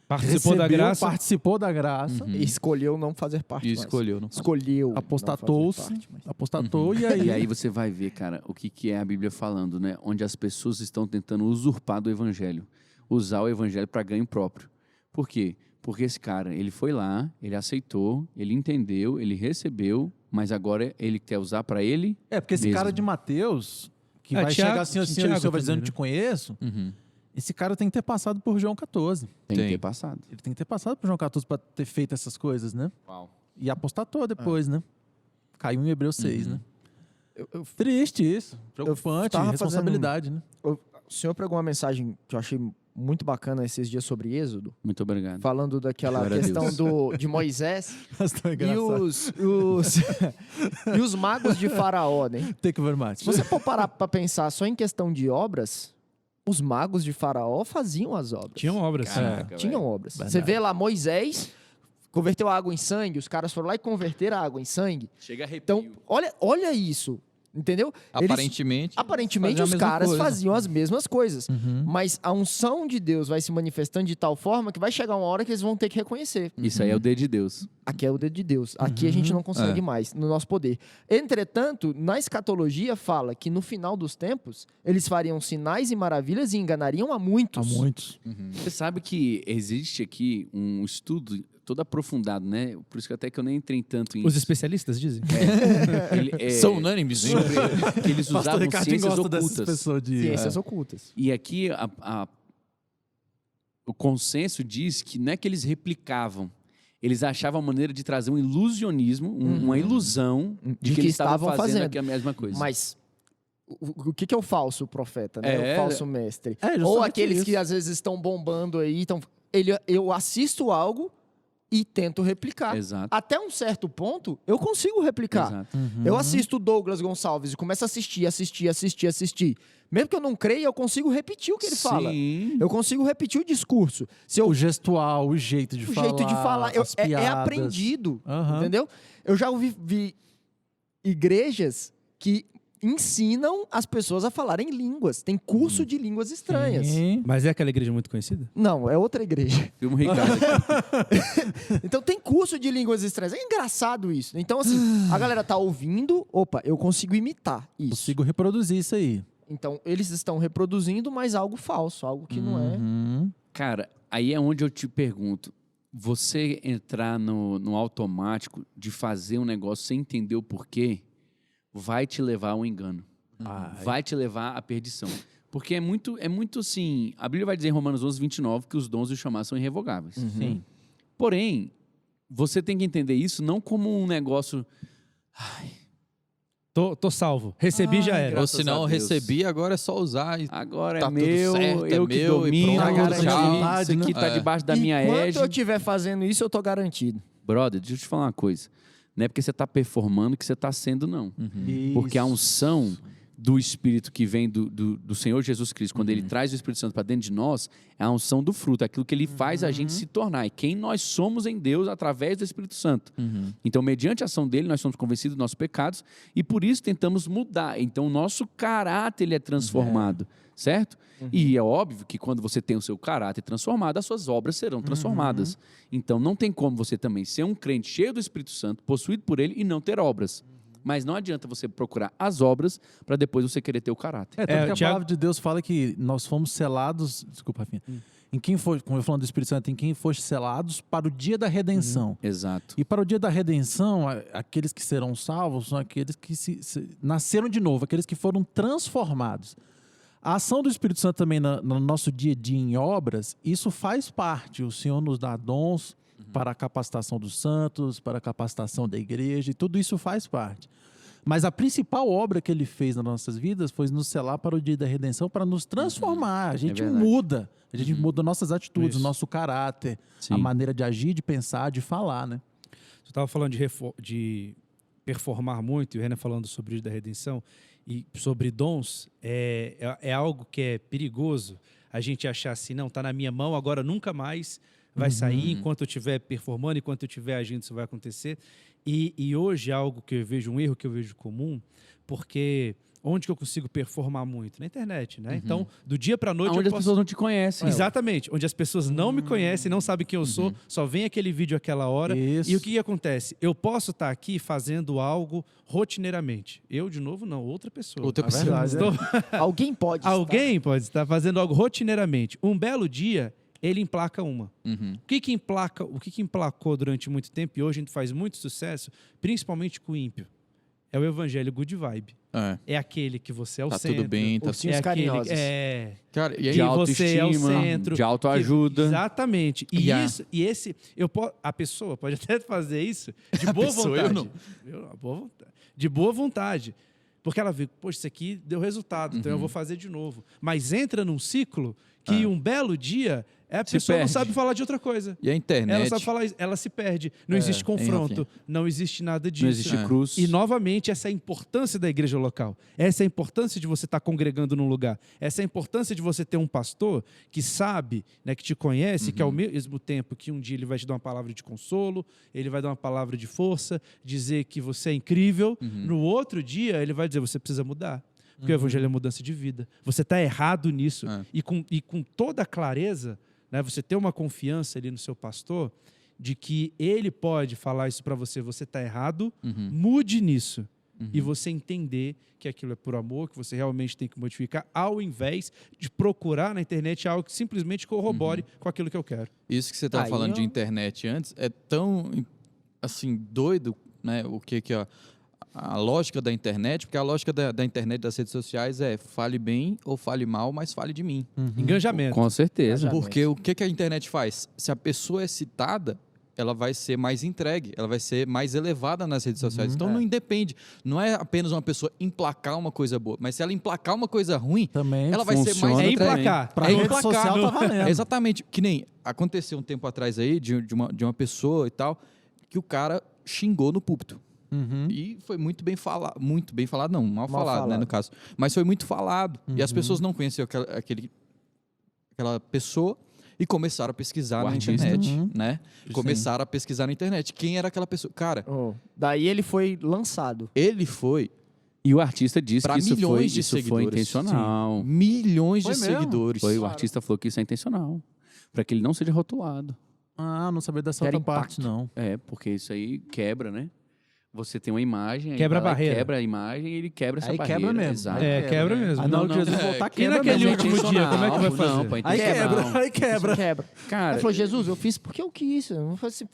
Participou da recebeu, graça. participou da graça, E escolheu não fazer parte E mais. escolheu. Não. Escolheu não apostatou-se, fazer parte mais. apostatou e aí... E aí você vai ver, cara, o que é a Bíblia falando, né? Onde as pessoas estão tentando usurpar do evangelho. Usar o evangelho para ganho próprio. Por quê? Porque esse cara, ele foi lá, ele aceitou, ele entendeu, ele recebeu, mas agora ele quer usar para ele. É, porque esse mesmo. cara de Mateus, que É, vai Tiago- chegar assim, o Tiago Senhor vai dizendo, também, né? te conheço, Uhum. esse cara tem que ter passado por João 14. Tem Tem. que ter passado. Ele tem que ter passado por João 14 para ter feito essas coisas, né? Uau. E apostatou depois, né? Caiu em Hebreus 6, né? Eu- Triste isso. Preocupante, tava responsabilidade, né? o senhor pregou uma mensagem que eu achei muito bacana esses dias sobre Êxodo, Muito obrigado. falando daquela Glória a questão Deus. de Moisés Mas tão e engraçado. e os magos de Faraó, né? Thank you very much. Se você for parar para pensar só em questão de obras, os magos de Faraó faziam as obras. Tinham obras. Caraca, Tinham velho. obras. Verdade. Você vê lá Moisés converteu a água em sangue, os caras foram lá e converteram a água em sangue. Chega arrepio. Então, olha isso, entendeu? Aparentemente. Aparentemente faziam a os mesma caras coisa. faziam as mesmas coisas. Uhum. Mas a unção de Deus vai se manifestando de tal forma que vai chegar uma hora que eles vão ter que reconhecer. Isso aí é o dedo de Deus. Aqui é o dedo de Deus. Aqui a gente não consegue mais, no nosso poder. Entretanto, na escatologia fala que no final dos tempos, eles fariam sinais e maravilhas e enganariam a Há muitos. muitos. Você sabe que existe aqui um estudo todo aprofundado, né? Por isso que até que eu nem entrei tanto em... Os especialistas dizem. São unânimes, hein? sobre que eles Pastor usavam Ricardinho ciências gosta dessas ocultas. pessoas de... Ciências ocultas. E aqui o consenso diz que não é que eles replicavam, eles achavam a maneira de trazer um ilusionismo, uma ilusão de que eles estavam fazendo aqui a mesma coisa. Mas o que é o falso profeta, né? É. O falso mestre. É, justamente Ou aqueles isso. que às vezes estão bombando aí. Eu assisto algo e tento replicar. Exato. Até um certo ponto, eu consigo replicar. Exato. Eu assisto o Douglas Gonçalves e começo a assistir. Mesmo que eu não creia, eu consigo repetir o que ele fala. Sim. Eu consigo repetir o discurso. Se eu O gestual, o jeito de o falar. jeito de falar. as É piadas. aprendido, Aham. entendeu? Eu já vi igrejas que ensinam as pessoas a falarem línguas. Tem curso de línguas estranhas. Sim. Mas é aquela igreja muito conhecida? Não, é outra igreja. Filma o Ricardo aqui. Então tem curso de línguas estranhas. É engraçado isso. Então, assim, a galera tá ouvindo, opa, eu consigo imitar isso. Consigo reproduzir isso aí. Então, eles estão reproduzindo, mas algo falso, algo que não é. Uhum. Cara, aí é onde eu te pergunto. Você entrar no automático de fazer um negócio sem entender o porquê, vai te levar ao engano. Vai te levar à perdição. Porque é muito assim... A Bíblia vai dizer em Romanos 11:29 que os dons e os chamados são irrevogáveis. Sim. Porém, você tem que entender isso não como um negócio... Tô salvo. Recebi já era. Ou graças se não, a Deus. recebi, agora é só usar. E... Agora Tá é tudo meu, certo, é eu que meu e domino, pronto, agora tchau. isso aqui tá É. debaixo da minha Enquanto égide. eu estiver fazendo isso, eu tô garantido. Brother, deixa eu te falar uma coisa. Não é porque você está performando que você está sendo, não. Porque a unção do Espírito que vem do Senhor Jesus Cristo, quando Ele traz o Espírito Santo para dentro de nós, é a unção do fruto, é aquilo que Ele faz a gente se tornar. E quem nós somos em Deus através do Espírito Santo. Então, mediante a ação dele, nós somos convencidos dos nossos pecados e por isso tentamos mudar. Então, o nosso caráter ele é transformado, certo? E é óbvio que quando você tem o seu caráter transformado, as suas obras serão transformadas. Então, não tem como você também ser um crente cheio do Espírito Santo, possuído por ele e não ter obras. Mas não adianta você procurar as obras para depois você querer ter o caráter. É, tanto que a Tiago- palavra de Deus fala que nós fomos selados... Desculpa, Rafinha. Em quem foi, como eu falando do Espírito Santo, em quem foste selados para o dia da redenção. Exato. E para o dia da redenção, aqueles que serão salvos são aqueles que nasceram de novo, aqueles que foram transformados. A ação do Espírito Santo também no nosso dia a dia em obras, isso faz parte. O Senhor nos dá dons para a capacitação dos santos, para a capacitação da igreja, e tudo isso faz parte. Mas a principal obra que ele fez nas nossas vidas foi nos selar para o dia da redenção, para nos transformar. A gente verdade. muda. A gente muda nossas atitudes, Isso. o nosso caráter, Sim. a maneira de agir, de pensar, de falar, né? Você estava falando de performar muito, e o Renan falando sobre o dia da redenção. e sobre dons, é algo que é perigoso a gente achar assim, não, tá na minha mão, agora nunca mais vai sair, enquanto eu estiver performando, enquanto eu estiver agindo, isso vai acontecer. E hoje é algo que eu vejo, um erro que eu vejo comum, porque onde que eu consigo performar muito? Na internet, né? Então, do dia para noite Onde eu as posso... pessoas não te conhecem. Exatamente, onde as pessoas não me conhecem, não sabem quem eu sou, só vem aquele vídeo aquela hora. Isso. E o que acontece? Eu posso estar aqui fazendo algo rotineiramente. Eu, de novo, não, outra pessoa. Outra É pessoa. verdade, Estou- Alguém pode estar. Alguém pode estar fazendo algo rotineiramente. Um belo dia, ele emplaca uma. Uhum. O que emplacou durante muito tempo, e hoje a gente faz muito sucesso, principalmente com o ímpio? É o evangelho good vibe. É. É aquele que você é o Tá centro. tudo bem, tá Ursinhos É aquele, carinhosos. Cara, e aí, que você é o autoestima, centro. de autoajuda. Exatamente. E A pessoa pode até fazer isso de boa pessoa, eu vontade. De boa vontade. Porque ela vê, poxa, isso aqui deu resultado, então eu vou fazer de novo. Mas entra num ciclo que um belo dia a Se pessoa não perde. sabe falar de outra coisa. e a internet. Ela sabe falar, ela se perde. Não existe confronto, Rafinha? não existe nada disso. Não existe cruz. E, novamente, essa é a importância da igreja local. Essa é a importância de você estar congregando num lugar. Essa é a importância de você ter um pastor que sabe, né, que te conhece, que ao mesmo tempo que um dia ele vai te dar uma palavra de consolo, ele vai dar uma palavra de força, dizer que você é incrível. No outro dia, ele vai dizer, você precisa mudar. Porque o evangelho é mudança de vida. Você está errado nisso. É. E com toda a clareza, né, você ter uma confiança ali no seu pastor de que ele pode falar isso para você, você está errado, mude nisso. E você entender que aquilo é por amor, que você realmente tem que modificar, ao invés de procurar na internet algo que simplesmente corrobore com aquilo que eu quero. Isso que você estava Aí falando de eu- internet antes é tão, assim, doido, né? O que a lógica da internet, porque a lógica da internet, das redes sociais é fale bem ou fale mal, mas fale de mim. Enganjamento. Com certeza. Exatamente. Porque o que a internet faz? Se a pessoa é citada, ela vai ser mais entregue, ela vai ser mais elevada nas redes sociais. Então não independe, não é apenas uma pessoa emplacar uma coisa boa, mas se ela emplacar uma coisa ruim, Também ela vai ser funciona mais É também. emplacar. Pra É rede emplacar. social tá valendo. Exatamente, que nem aconteceu um tempo atrás aí de uma pessoa e tal, que o cara xingou no púlpito. E foi muito bem falado, não, mal falado, né, falado. no caso. Mas foi muito falado. E as pessoas não conheciam aquela pessoa e começaram a pesquisar O na artista. internet, né? Começaram a pesquisar na internet. Quem era aquela pessoa? Cara, Oh, daí ele foi lançado. ele foi E o artista disse pra que isso foi, milhões de isso foi seguidores. intencional. milhões Foi de mesmo? seguidores. Foi, o artista falou que isso é intencional. Para que ele não seja rotulado. Ah, não sabia dessa Quero outra parte, impacto. não. É, porque isso aí quebra, né? Você tem uma imagem, aí Quebra a vai lá e barreira. quebra a imagem e ele quebra essa Aí barreira. quebra mesmo. Exato. Aí quebra mesmo. Aí na hora que Jesus voltar, E quebra naquele mesmo. último dia, como é que vai fazer? Não, pô, é Aí intencional. quebra, aí quebra. Isso quebra. Cara, Ele falou, Jesus, eu fiz porque eu quis. Eu não foi assim,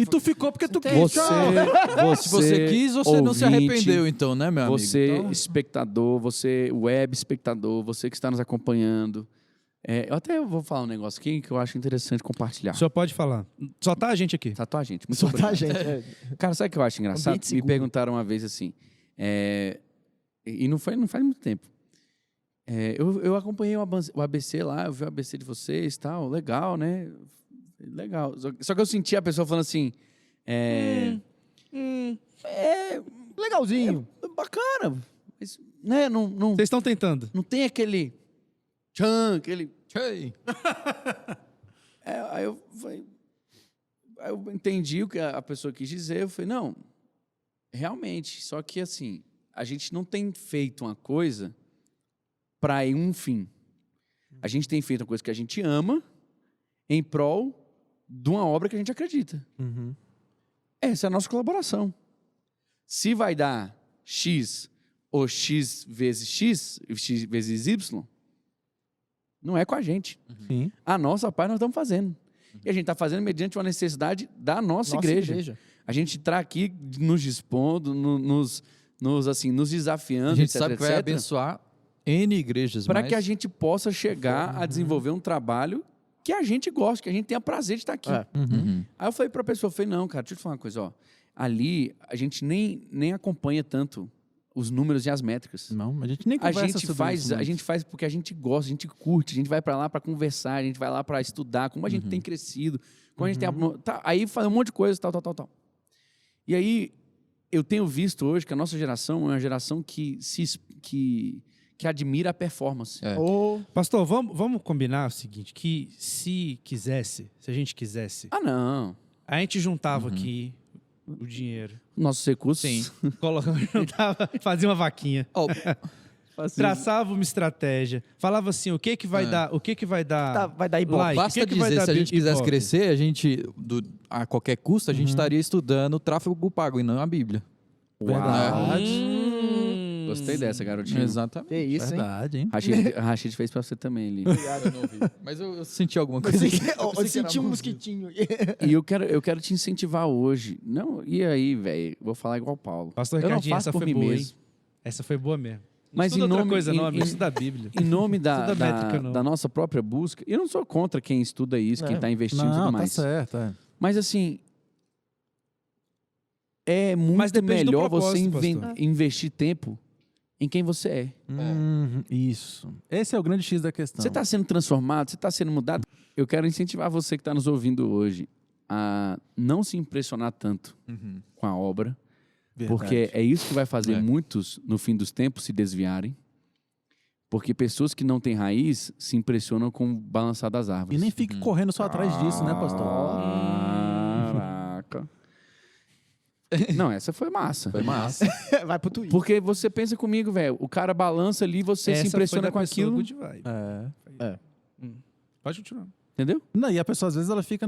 E tu ficou porque tu quis. você, Se você quis, você não se ouvinte, arrependeu, então, né, meu amigo? Você, Então, espectador, você, web espectador, você que está nos acompanhando. Eu até vou falar um negócio aqui que eu acho interessante compartilhar. O senhor pode falar. Só tá a gente aqui. Tá, tua gente. Muito Só obrigado. tá, gente. É. Cara, sabe o que eu acho engraçado? Ambiente Me seguro. perguntaram uma vez assim, e não faz muito tempo. Eu acompanhei o ABC lá, eu vi o ABC de vocês e tal, legal, né? Legal. Só que eu senti a pessoa falando assim, Legalzinho. bacana, mas né, não Vocês estão tentando. tem aquele tchan, aquele... Hey. Aí eu falei, aí eu entendi o que a pessoa quis dizer, eu falei, não, realmente, só que assim, a gente não tem feito uma coisa para um fim. A gente tem feito uma coisa que a gente ama em prol de uma obra que a gente acredita. Uhum. Essa é a nossa colaboração. Se vai dar X ou X vezes X, X vezes Y, não é com a gente. Sim. A nossa parte nós estamos fazendo. E a gente está fazendo mediante uma necessidade da nossa igreja. A gente está aqui nos dispondo, nos desafiando, A gente etc, sabe que vai etc, abençoar N igrejas, para mas que a gente possa chegar a desenvolver um trabalho que a gente gosta, que a gente tenha prazer de estar aqui. É. Uhum. Aí eu falei para a pessoa, não, cara, deixa eu te falar uma coisa, ó. Ali a gente nem acompanha tanto os números e as métricas. Não, a gente nem A conversa gente sobre faz, isso a muito. gente faz porque a gente gosta, a gente curte, a gente vai para lá para conversar, a gente vai lá para estudar, como a gente tem crescido, como a gente tem aí fazer um monte de coisa, tal. E aí eu tenho visto hoje que a nossa geração é uma geração que admira a performance. É. Pastor, vamos combinar o seguinte, que se a gente quisesse, Ah, não. a gente juntava aqui o dinheiro, Nossos recursos. Sim. juntava, fazia uma vaquinha, Ó, traçava uma estratégia, falava assim, o que vai dar, Vai dar ibope. like, basta o que vai dizer, dar se a gente quisesse ibope? crescer, a gente, a qualquer custo, a gente estaria estudando o tráfego pago e não a Bíblia. Verdade. Gostei dessa, garotinha. Exatamente. É isso, hein? Verdade, hein? Rachid fez pra você também ali. Eu não ouvi. Mas eu senti alguma coisa. Eu senti um mosquitinho. E eu quero te incentivar hoje. Não, e aí, velho? Vou falar igual o Paulo. Pastor eu não Ricardinho, faço essa por foi mim boa, mesmo. hein? Essa foi boa mesmo. Não Mas estuda em outra nome- coisa, não, em- amigo, em- estuda a Bíblia. Em nome Estuda métrica, não. da nossa própria busca, eu não sou contra quem estuda isso, quem Não. está investindo e Não, tudo tá mais. certo. É. Mas assim, é muito depende do melhor você propósito, pastor. investir tempo em quem você é. Isso. Esse é o grande X da questão. Você está sendo transformado, você está sendo mudado. Eu quero incentivar você que está nos ouvindo hoje a não se impressionar tanto com a obra, Verdade. porque é isso que vai fazer É. muitos, no fim dos tempos, se desviarem. Porque pessoas que não têm raiz se impressionam com o balançar das E árvores. nem fique correndo só atrás disso, né, pastor? Caraca. Não, essa foi massa. Foi massa. Vai pro Twitter. Porque você pensa comigo, velho, o cara balança ali, você Essa se foi impressiona da com pessoa aquilo, Good Vibe. É. Pode continuar. entendeu? Não, e a pessoa, às vezes, ela fica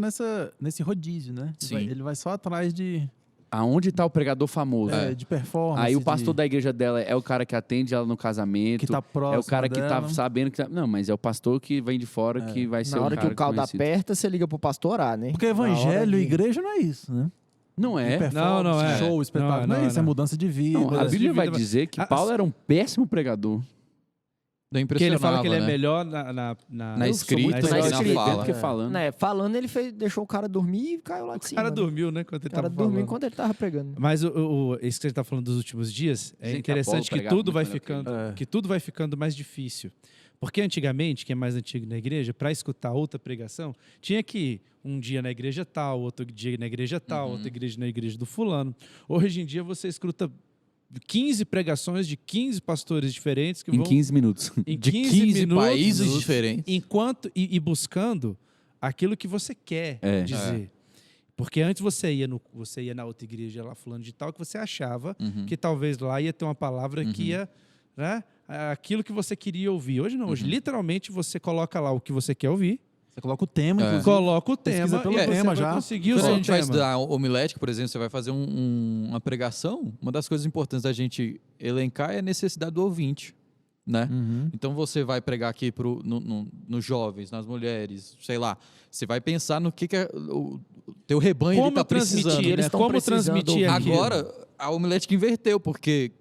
nesse rodízio, né? Sim. Ele vai só atrás de Aonde está o pregador famoso? de performance. Aí o pastor de, da igreja dela é o cara que atende ela no casamento. que tá próximo é o cara que dela. tá sabendo que tá... Não, mas é o pastor que vem de fora que vai ser Na hora o que cara o caldo conhecido. aperta, você liga pro pastor orar, né? Porque Na hora evangelho e de- igreja não é isso, né? Não é. Performance, Não é. show, espetáculo. Não, é isso, é mudança de vida. Não, a Mudança de Bíblia vai vida, dizer que Ah, Paulo era um péssimo pregador. Não Porque ele fala que ele é né? melhor Na Eu sou escrita, muito na melhor escrita, escrevendo fala. que falando. Né, falando, ele deixou o cara dormir e caiu lá de O cima. cara né? dormiu, né? Quando ele O cara tava dormiu falando. enquanto ele tava pregando. Mas isso que você está falando dos últimos dias é Dizem que interessante Apolo que pregava tudo muito vai melhor que ficando, ele. É. que tudo vai ficando mais difícil. Porque antigamente, quem é mais antigo na igreja, para escutar outra pregação, tinha que ir um dia na igreja tal, outro dia na igreja tal, outra igreja na igreja do fulano. Hoje em dia você escuta 15 pregações de 15 pastores diferentes que Em vão 15 minutos. em De 15 15 minutos, países diferentes. enquanto e buscando aquilo que você quer É. dizer. Porque antes você ia na outra igreja lá fulano de tal que você achava que talvez lá ia ter uma palavra que ia, né, aquilo que você queria ouvir. Hoje não, hoje literalmente você coloca lá o que você quer ouvir, Você coloca o tema, inclusive. coloca o Pesquisa tema pelo e você tema vai já. conseguir o Quando a seu gente vai tema. estudar homilética, por exemplo, você vai fazer uma pregação, uma das coisas importantes da gente elencar é a necessidade do ouvinte, né? Então você vai pregar aqui nos jovens, nas mulheres, sei lá, você vai pensar no que é o teu rebanho Como está precisando. transmitir, Eles né? tão Como precisando transmitir ouvir. aquilo. Agora, a homilética inverteu, porque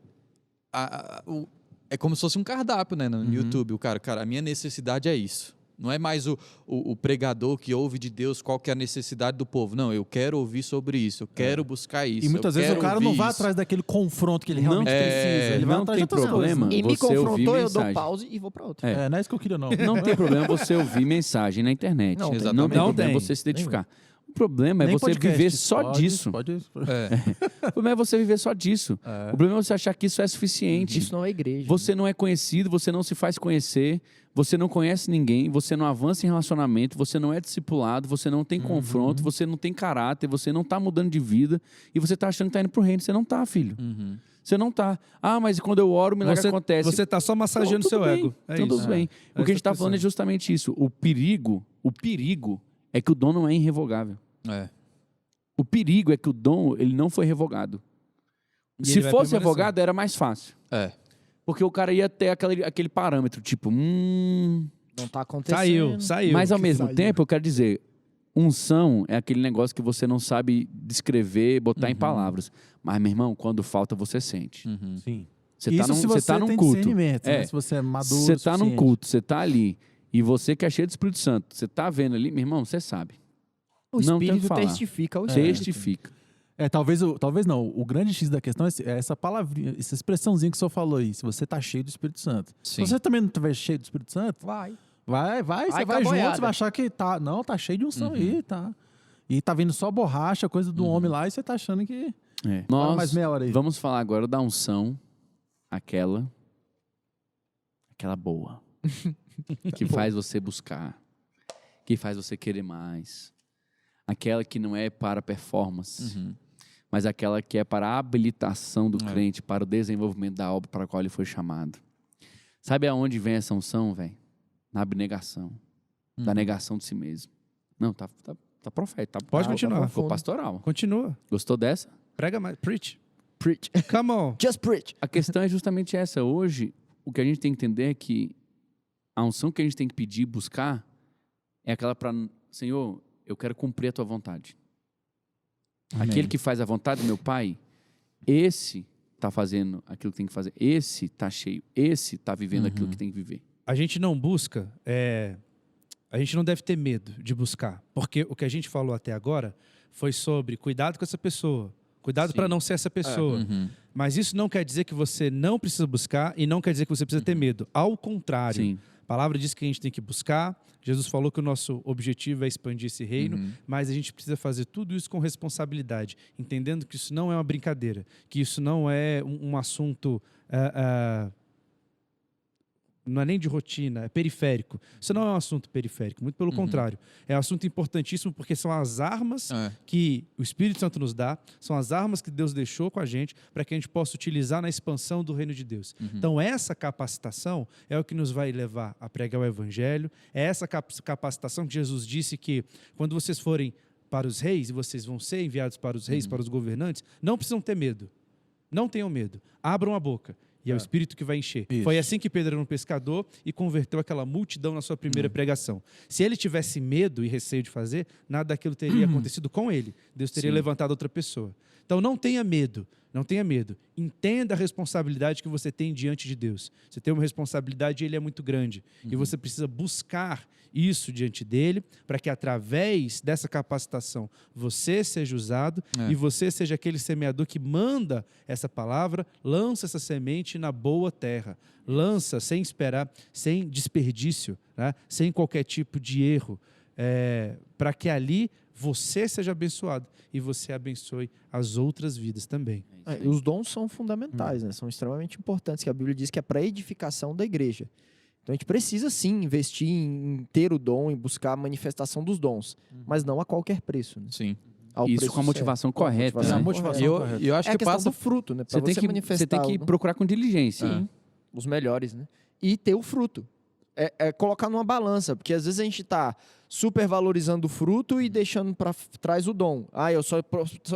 é como se fosse um cardápio, né, no YouTube. O cara, a minha necessidade é isso. Não é mais o pregador que ouve de Deus qual que é a necessidade do povo. Não, eu quero ouvir sobre isso, eu quero buscar isso. E muitas eu vezes o quero cara não ouvir vai isso. atrás daquele confronto que ele realmente Não, precisa. Ele vai não atrás tem de outras problema. coisas. E me Você ouvir confrontou, eu dou mensagem. pause e vou pra outra. É. Não é isso que eu queria, não. Não tem problema você ouvir mensagem na internet. Não tem. Não tem Exatamente. Não problema tem. você se identificar. O problema é Nem você podcast. viver só Pode, disso. Pode. O problema é você viver só disso. O problema é você achar que isso é suficiente. Isso não é igreja. Você não é conhecido, você não se faz conhecer, você não conhece ninguém, você não avança em relacionamento, você não é discipulado, você não tem confronto, você não tem caráter, você não tá mudando de vida e você tá achando que tá indo pro reino. Você não tá, filho. Você não tá. Ah, mas quando eu oro, o milagre acontece. Você tá só massageando Tudo seu bem, ego. É tudo isso. bem. O que a gente tá Essa falando é justamente isso. O perigo é que o dom não é irrevogável. É. O perigo é que o dom ele não foi revogado. E Se ele vai fosse permanecer. revogado, era mais fácil. É. Porque o cara ia ter aquele parâmetro, tipo, Não tá acontecendo. Saiu. Mas ao Que mesmo saiu. tempo, eu quero dizer, unção é aquele negócio que você não sabe descrever, botar em palavras. Mas, meu irmão, quando falta, você sente. Sim. Você Isso tá num, se você você tá num tem culto. discernimento, né? É. Se você é maduro Você o tá num suficiente. culto, você tá ali. E você que é cheio do Espírito Santo, você tá vendo ali, meu irmão, você sabe. O Não tem o que Espírito falar. testifica o Espírito. Testifica. Talvez não. O grande X da questão é essa palavrinha, essa expressãozinha que o senhor falou aí. Se você tá cheio do Espírito Santo. Sim. Se você também não estiver cheio do Espírito Santo, Vai. vai, você Vai vai com a junto, boiada. você vai achar que tá. Não, tá cheio de unção aí, tá. E tá vindo só borracha, coisa do homem lá, e você tá achando que. Fala mais meia hora aí. Vamos falar agora da unção, aquela boa, que faz você buscar, que faz você querer mais, aquela que não é para performance, mas aquela que é para a habilitação do crente, para o desenvolvimento da obra para a qual ele foi chamado. Sabe aonde vem essa unção, velho? Na abnegação, da negação de si mesmo. Não, tá profético. Pode continuar. Ficou pastoral. Continua. Gostou dessa? Prega mais. Preach. Preach. Come on. Just preach. A questão é justamente essa. Hoje, o que a gente tem que entender é que a unção que a gente tem que pedir, buscar, é aquela para, Senhor, eu quero cumprir a tua vontade. Amém. Aquele que faz a vontade do meu Pai, esse está fazendo aquilo que tem que fazer. Esse está cheio. Esse está vivendo aquilo que tem que viver. A gente não busca, a gente não deve ter medo de buscar, porque o que a gente falou até agora foi sobre cuidado com essa pessoa, cuidado para não ser essa pessoa. Mas isso não quer dizer que você não precisa buscar e não quer dizer que você precisa ter medo. Ao contrário, Sim. a palavra diz que a gente tem que buscar. Jesus falou que o nosso objetivo é expandir esse reino, mas a gente precisa fazer tudo isso com responsabilidade, entendendo que isso não é uma brincadeira, que isso não é um assunto... não é nem de rotina, é periférico. Isso não é um assunto periférico, muito pelo contrário. É um assunto importantíssimo porque são as armas que o Espírito Santo nos dá, são as armas que Deus deixou com a gente para que a gente possa utilizar na expansão do reino de Deus. Então, essa capacitação é o que nos vai levar a pregar o Evangelho, é essa capacitação que Jesus disse que quando vocês forem para os reis e vocês vão ser enviados para os reis, para os governantes, não precisam ter medo. Não tenham medo. Abram a boca. E é o Espírito que vai encher. Isso. Foi assim que Pedro era um pescador e converteu aquela multidão na sua primeira pregação. Se ele tivesse medo e receio de fazer, nada daquilo teria acontecido com ele. Deus teria levantado outra pessoa. Então não tenha medo, não tenha medo. Entenda a responsabilidade que você tem diante de Deus. Você tem uma responsabilidade e ele é muito grande. E você precisa buscar isso diante dele, para que através dessa capacitação você seja usado e você seja aquele semeador que manda essa palavra, lança essa semente na boa terra, lança sem esperar, sem desperdício, né? Sem qualquer tipo de erro, para que ali você seja abençoado e você abençoe as outras vidas também. E os dons são fundamentais, né? São extremamente importantes, que a Bíblia diz que é para a edificação da igreja. Então a gente precisa sim investir em ter o dom, em buscar a manifestação dos dons, mas não a qualquer preço. Né? Sim. Ao Isso preço com a motivação certo. Com a correta, motivação né? motivação correta. correta. Eu acho É a que questão passa... do fruto, né? Pra Você tem manifestar que o- procurar com diligência. os melhores, né? E ter o fruto. É colocar numa balança, porque às vezes a gente está supervalorizando o fruto e deixando para trás o dom.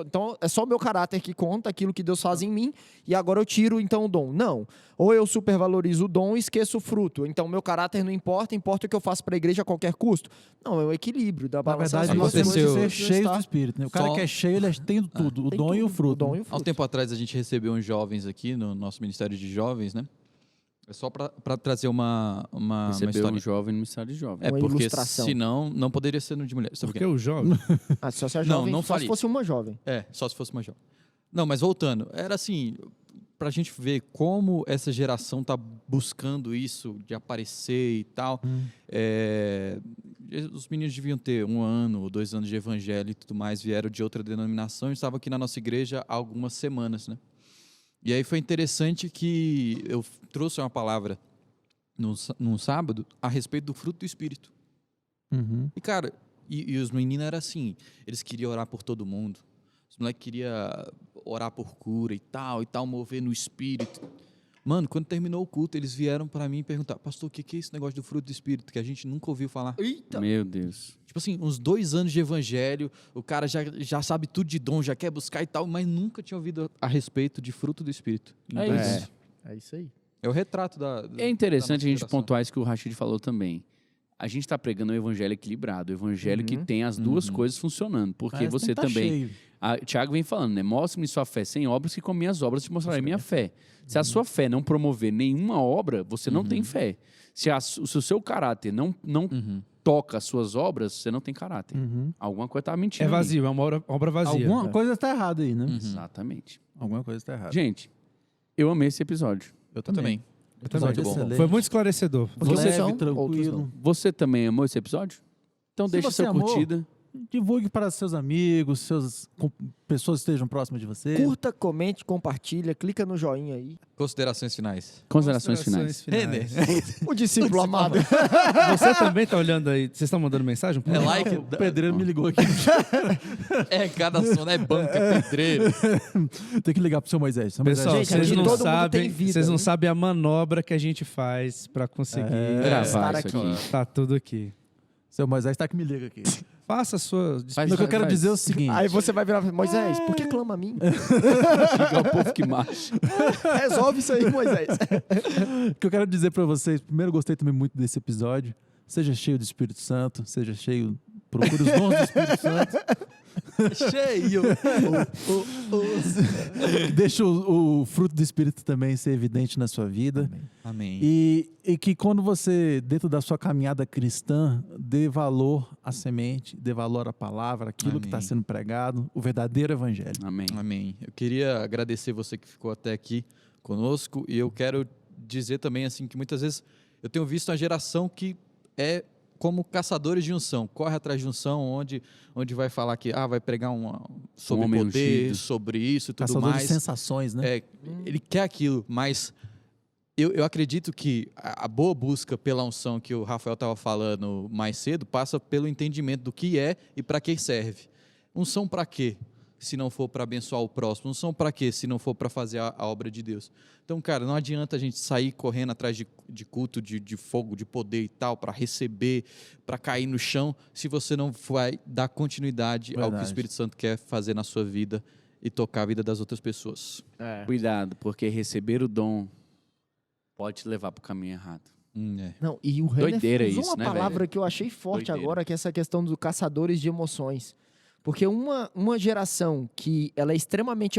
Então é só o meu caráter que conta, aquilo que Deus faz em mim, e agora eu tiro então o dom. Não. Ou eu supervalorizo o dom e esqueço o fruto. Então meu caráter não importa, importa o que eu faço para a igreja a qualquer custo. Não, é o equilíbrio da Na balança. verdade, as você duas aconteceu- precisa coisas ser precisam cheio do estar. Espírito. Né? O cara Só- que é cheio, ele tem tudo. O Tem dom e o tudo, fruto. O dom e o Há um fruto. tempo atrás a gente recebeu uns jovens aqui no nosso Ministério de Jovens, né? É só para trazer uma Recebeu história. um jovem no ministério de jovem. É Uma porque ilustração. senão não poderia ser no de mulher. Sabe por Porque quê? o jovem... Só se a Não, jovem, não só fale se fosse uma jovem. Só se fosse uma jovem. Não, mas voltando, era assim, pra gente ver como essa geração tá buscando isso de aparecer e tal. Os meninos deviam ter 1 ano ou 2 anos de evangelho e tudo mais, vieram de outra denominação e estavam aqui na nossa igreja há algumas semanas, né? E aí foi interessante que eu trouxe uma palavra num sábado a respeito do fruto do Espírito. E, cara, e os meninos eram assim, eles queriam orar por todo mundo. Os moleques queriam orar por cura e tal, mover no Espírito. Mano, quando terminou o culto, eles vieram para mim e perguntaram, pastor, o que é esse negócio do fruto do Espírito? Que a gente nunca ouviu falar. Eita! Meu Deus. Tipo assim, uns 2 anos de evangelho, o cara já sabe tudo de dom, já quer buscar e tal, mas nunca tinha ouvido a respeito de fruto do Espírito. É Então, isso. É isso aí. É o retrato da É interessante da a gente nossa pontuar isso que o Rashid falou também. A gente está pregando um evangelho equilibrado, um evangelho que tem as duas coisas funcionando. Porque Mas tem você que tá também... cheio. Tiago vem falando, né? Mostre-me sua fé sem obras, que com minhas obras te mostrarei minha fé. Se a sua fé não promover nenhuma obra, você não tem fé. Se o seu caráter não toca as suas obras, você não tem caráter. Alguma coisa está mentindo. É ali. vazio, é uma obra vazia. Alguma coisa está errada aí, né? Exatamente. Alguma coisa está errada. Gente, eu amei esse episódio. Eu também. Eu também. Episódio excelente. Foi muito esclarecedor. Porque Leve, são, outros tranquilo. não. Você também amou esse episódio? Então Se deixa você sua amou, curtida. divulgue para seus amigos, pessoas que estejam próximas de você. Curta, comente, compartilha, clica no joinha aí. Considerações finais. Considerações finais. Renner. O discípulo amado. Você também tá olhando aí? Vocês estão mandando mensagem? É like. O pedreiro me ligou aqui. É cada som, é banca, é pedreiro. Tem que ligar pro seu Moisés. Seu Moisés, Pessoal, Gente, vocês aqui não todo mundo sabem, tem vida, vocês não né? sabem a manobra que a gente faz pra conseguir Gravar estar isso aqui. aqui. tá tudo aqui. seu Moisés tá que me liga aqui. Faça a sua Faz- O que eu quero faz. dizer é o seguinte. Aí você vai virar Moisés, por que clama a mim? Igual o povo que marcha. Resolve isso aí, Moisés. O que eu quero dizer pra vocês, primeiro, eu gostei também muito desse episódio. Seja cheio do Espírito Santo, seja cheio, procure os dons do Espírito Santo. Cheio. Deixa o fruto do Espírito também ser evidente na sua vida. Amém. E que quando você, dentro da sua caminhada cristã, dê valor à semente, dê valor à palavra, aquilo que está Amém. sendo pregado, o verdadeiro evangelho. Amém. Amém. Eu queria agradecer você que ficou até aqui conosco e eu quero dizer também assim que muitas vezes eu tenho visto uma geração que é como caçadores de unção, corre atrás de unção, onde vai falar que vai pregar sobre homem poder, ungido. sobre isso e tudo Caçador de mais. sensações, né? Ele quer aquilo, mas eu acredito que a boa busca pela unção que o Rafael estava falando mais cedo passa pelo entendimento do que é e para que serve. Unção para quê? Se não for para abençoar o próximo, unção para quê? Se não for para fazer a obra de Deus. Então, cara, não adianta a gente sair correndo atrás de culto, de fogo, de poder e tal, para receber, para cair no chão, se você não vai dar continuidade ao que o Verdade. Espírito Santo quer fazer na sua vida e tocar a vida das outras pessoas. Cuidado, porque receber o dom pode te levar para o caminho errado. Não, e o Renner Doideira usou isso, uma né, palavra velho? que eu achei forte Doideira. agora, que é essa questão dos caçadores de emoções. Porque uma geração que ela é extremamente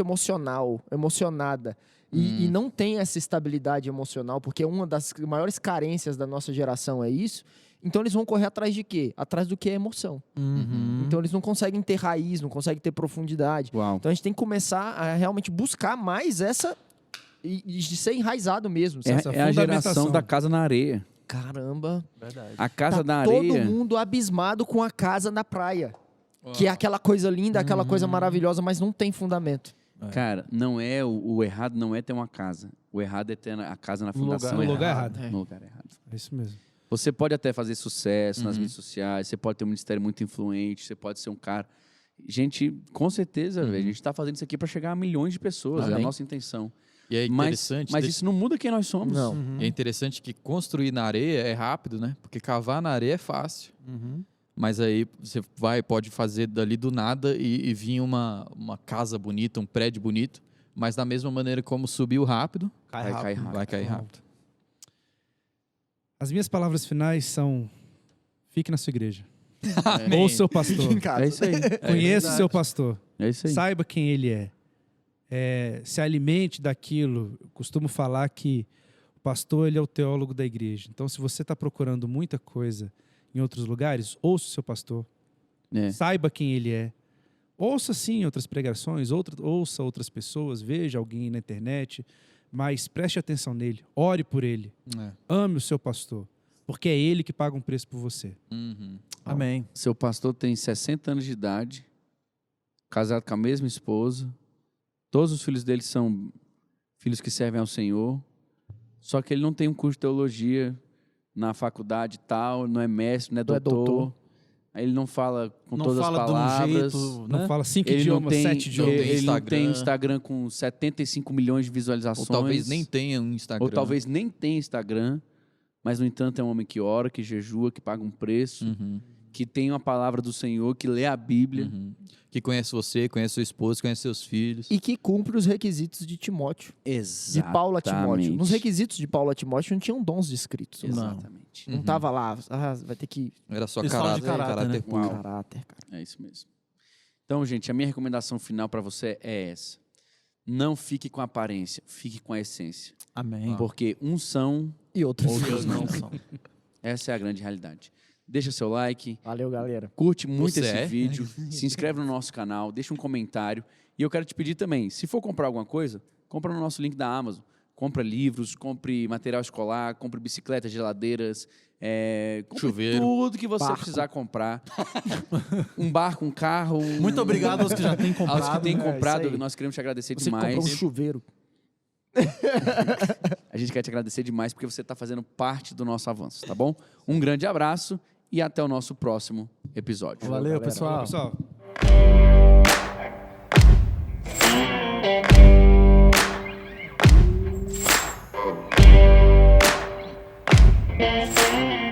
emocionada, e não tem essa estabilidade emocional, porque uma das maiores carências da nossa geração é isso, então eles vão correr atrás de quê? Atrás do que é emoção. Uhum. Então eles não conseguem ter raiz, não conseguem ter profundidade. Uau. Então a gente tem que começar a realmente buscar mais essa... E de ser enraizado mesmo. sabe? essa É a geração fundamentação. da casa na areia. Caramba. Verdade. A casa Tá da todo areia. mundo abismado com a casa na praia. Que é aquela coisa linda, aquela coisa maravilhosa, mas não tem fundamento. Cara, não é o errado não é ter uma casa. O errado é ter a casa na fundação no lugar errada. errado. No lugar errado. É isso mesmo. Você pode até fazer sucesso nas mídias sociais, você pode ter um ministério muito influente, você pode ser um cara. Gente, com certeza, velho, a gente está fazendo isso aqui para chegar a milhões de pessoas, é a Amém. nossa intenção. E é Mas interessante. isso não muda quem nós somos. Não. É interessante que construir na areia é rápido, né? Porque cavar na areia é fácil. Uhum. Mas aí você pode fazer dali do nada e vir uma casa bonita, um prédio bonito. Mas da mesma maneira como subiu rápido, Vai cair rápido. vai cair rápido. As minhas palavras finais são: fique na sua igreja. Amém. Ou seu pastor. Em casa. É isso aí. Conheça o seu pastor. É isso aí. Saiba quem ele é. Se alimente daquilo. Eu costumo falar que o pastor ele é o teólogo da igreja. Então, se você está procurando muita coisa em outros lugares, ouça o seu pastor. É. Saiba quem ele é. Ouça, sim, outras pregações, ouça outras pessoas, veja alguém na internet, mas preste atenção nele, ore por ele, ame o seu pastor, porque é ele que paga um preço por você. Uhum. Amém. Seu pastor tem 60 anos de idade, casado com a mesma esposa, todos os filhos dele são filhos que servem ao Senhor, só que ele não tem um curso de teologia na faculdade e tal, não é mestre, não é Não é doutor. doutor. Aí ele não fala com Não todas fala as de um palavras. jeito, Não né? fala 5 Ele idiomas, não tem, 7 idiomas. tem ele não tem Instagram. Instagram com 75 milhões de visualizações. Ou talvez nem tenha um Instagram. Ou talvez nem tenha Instagram, mas no entanto é um homem que ora, que jejua, que paga um preço, Uhum. que tem a palavra do Senhor, que lê a Bíblia. Uhum. Que conhece você, conhece sua esposa, conhece seus filhos. E que cumpre os requisitos de Timóteo. De Exatamente. Paulo a Timóteo. Nos requisitos de Paulo a Timóteo não tinham dons descritos. Exatamente. Não tava lá, vai ter que... Era só Eles falam de caráter, caráter, né? puro. Caráter, cara. É isso mesmo. Então, gente, a minha recomendação final para você é essa. Não fique com a aparência, fique com a essência. Amém. Porque uns são, E outros. outros não são. Essa é a grande realidade. Deixa seu like, Valeu, galera. curte muito Você esse é? vídeo, se inscreve no nosso canal, deixa um comentário. E eu quero te pedir também, se for comprar alguma coisa, compra no nosso link da Amazon. Compra livros, compre material escolar, compre bicicletas, geladeiras, compre Chuveiro. tudo que você Barco. precisar comprar. Um barco, um carro. Muito obrigado aos que já têm comprado. Aos que têm É, comprado, isso aí. nós queremos te agradecer Você demais. comprou um chuveiro. A gente quer te agradecer demais porque você está fazendo parte do nosso avanço, tá bom? Um grande abraço e até o nosso próximo episódio. Valeu, pessoal. Pessoal. Thank you.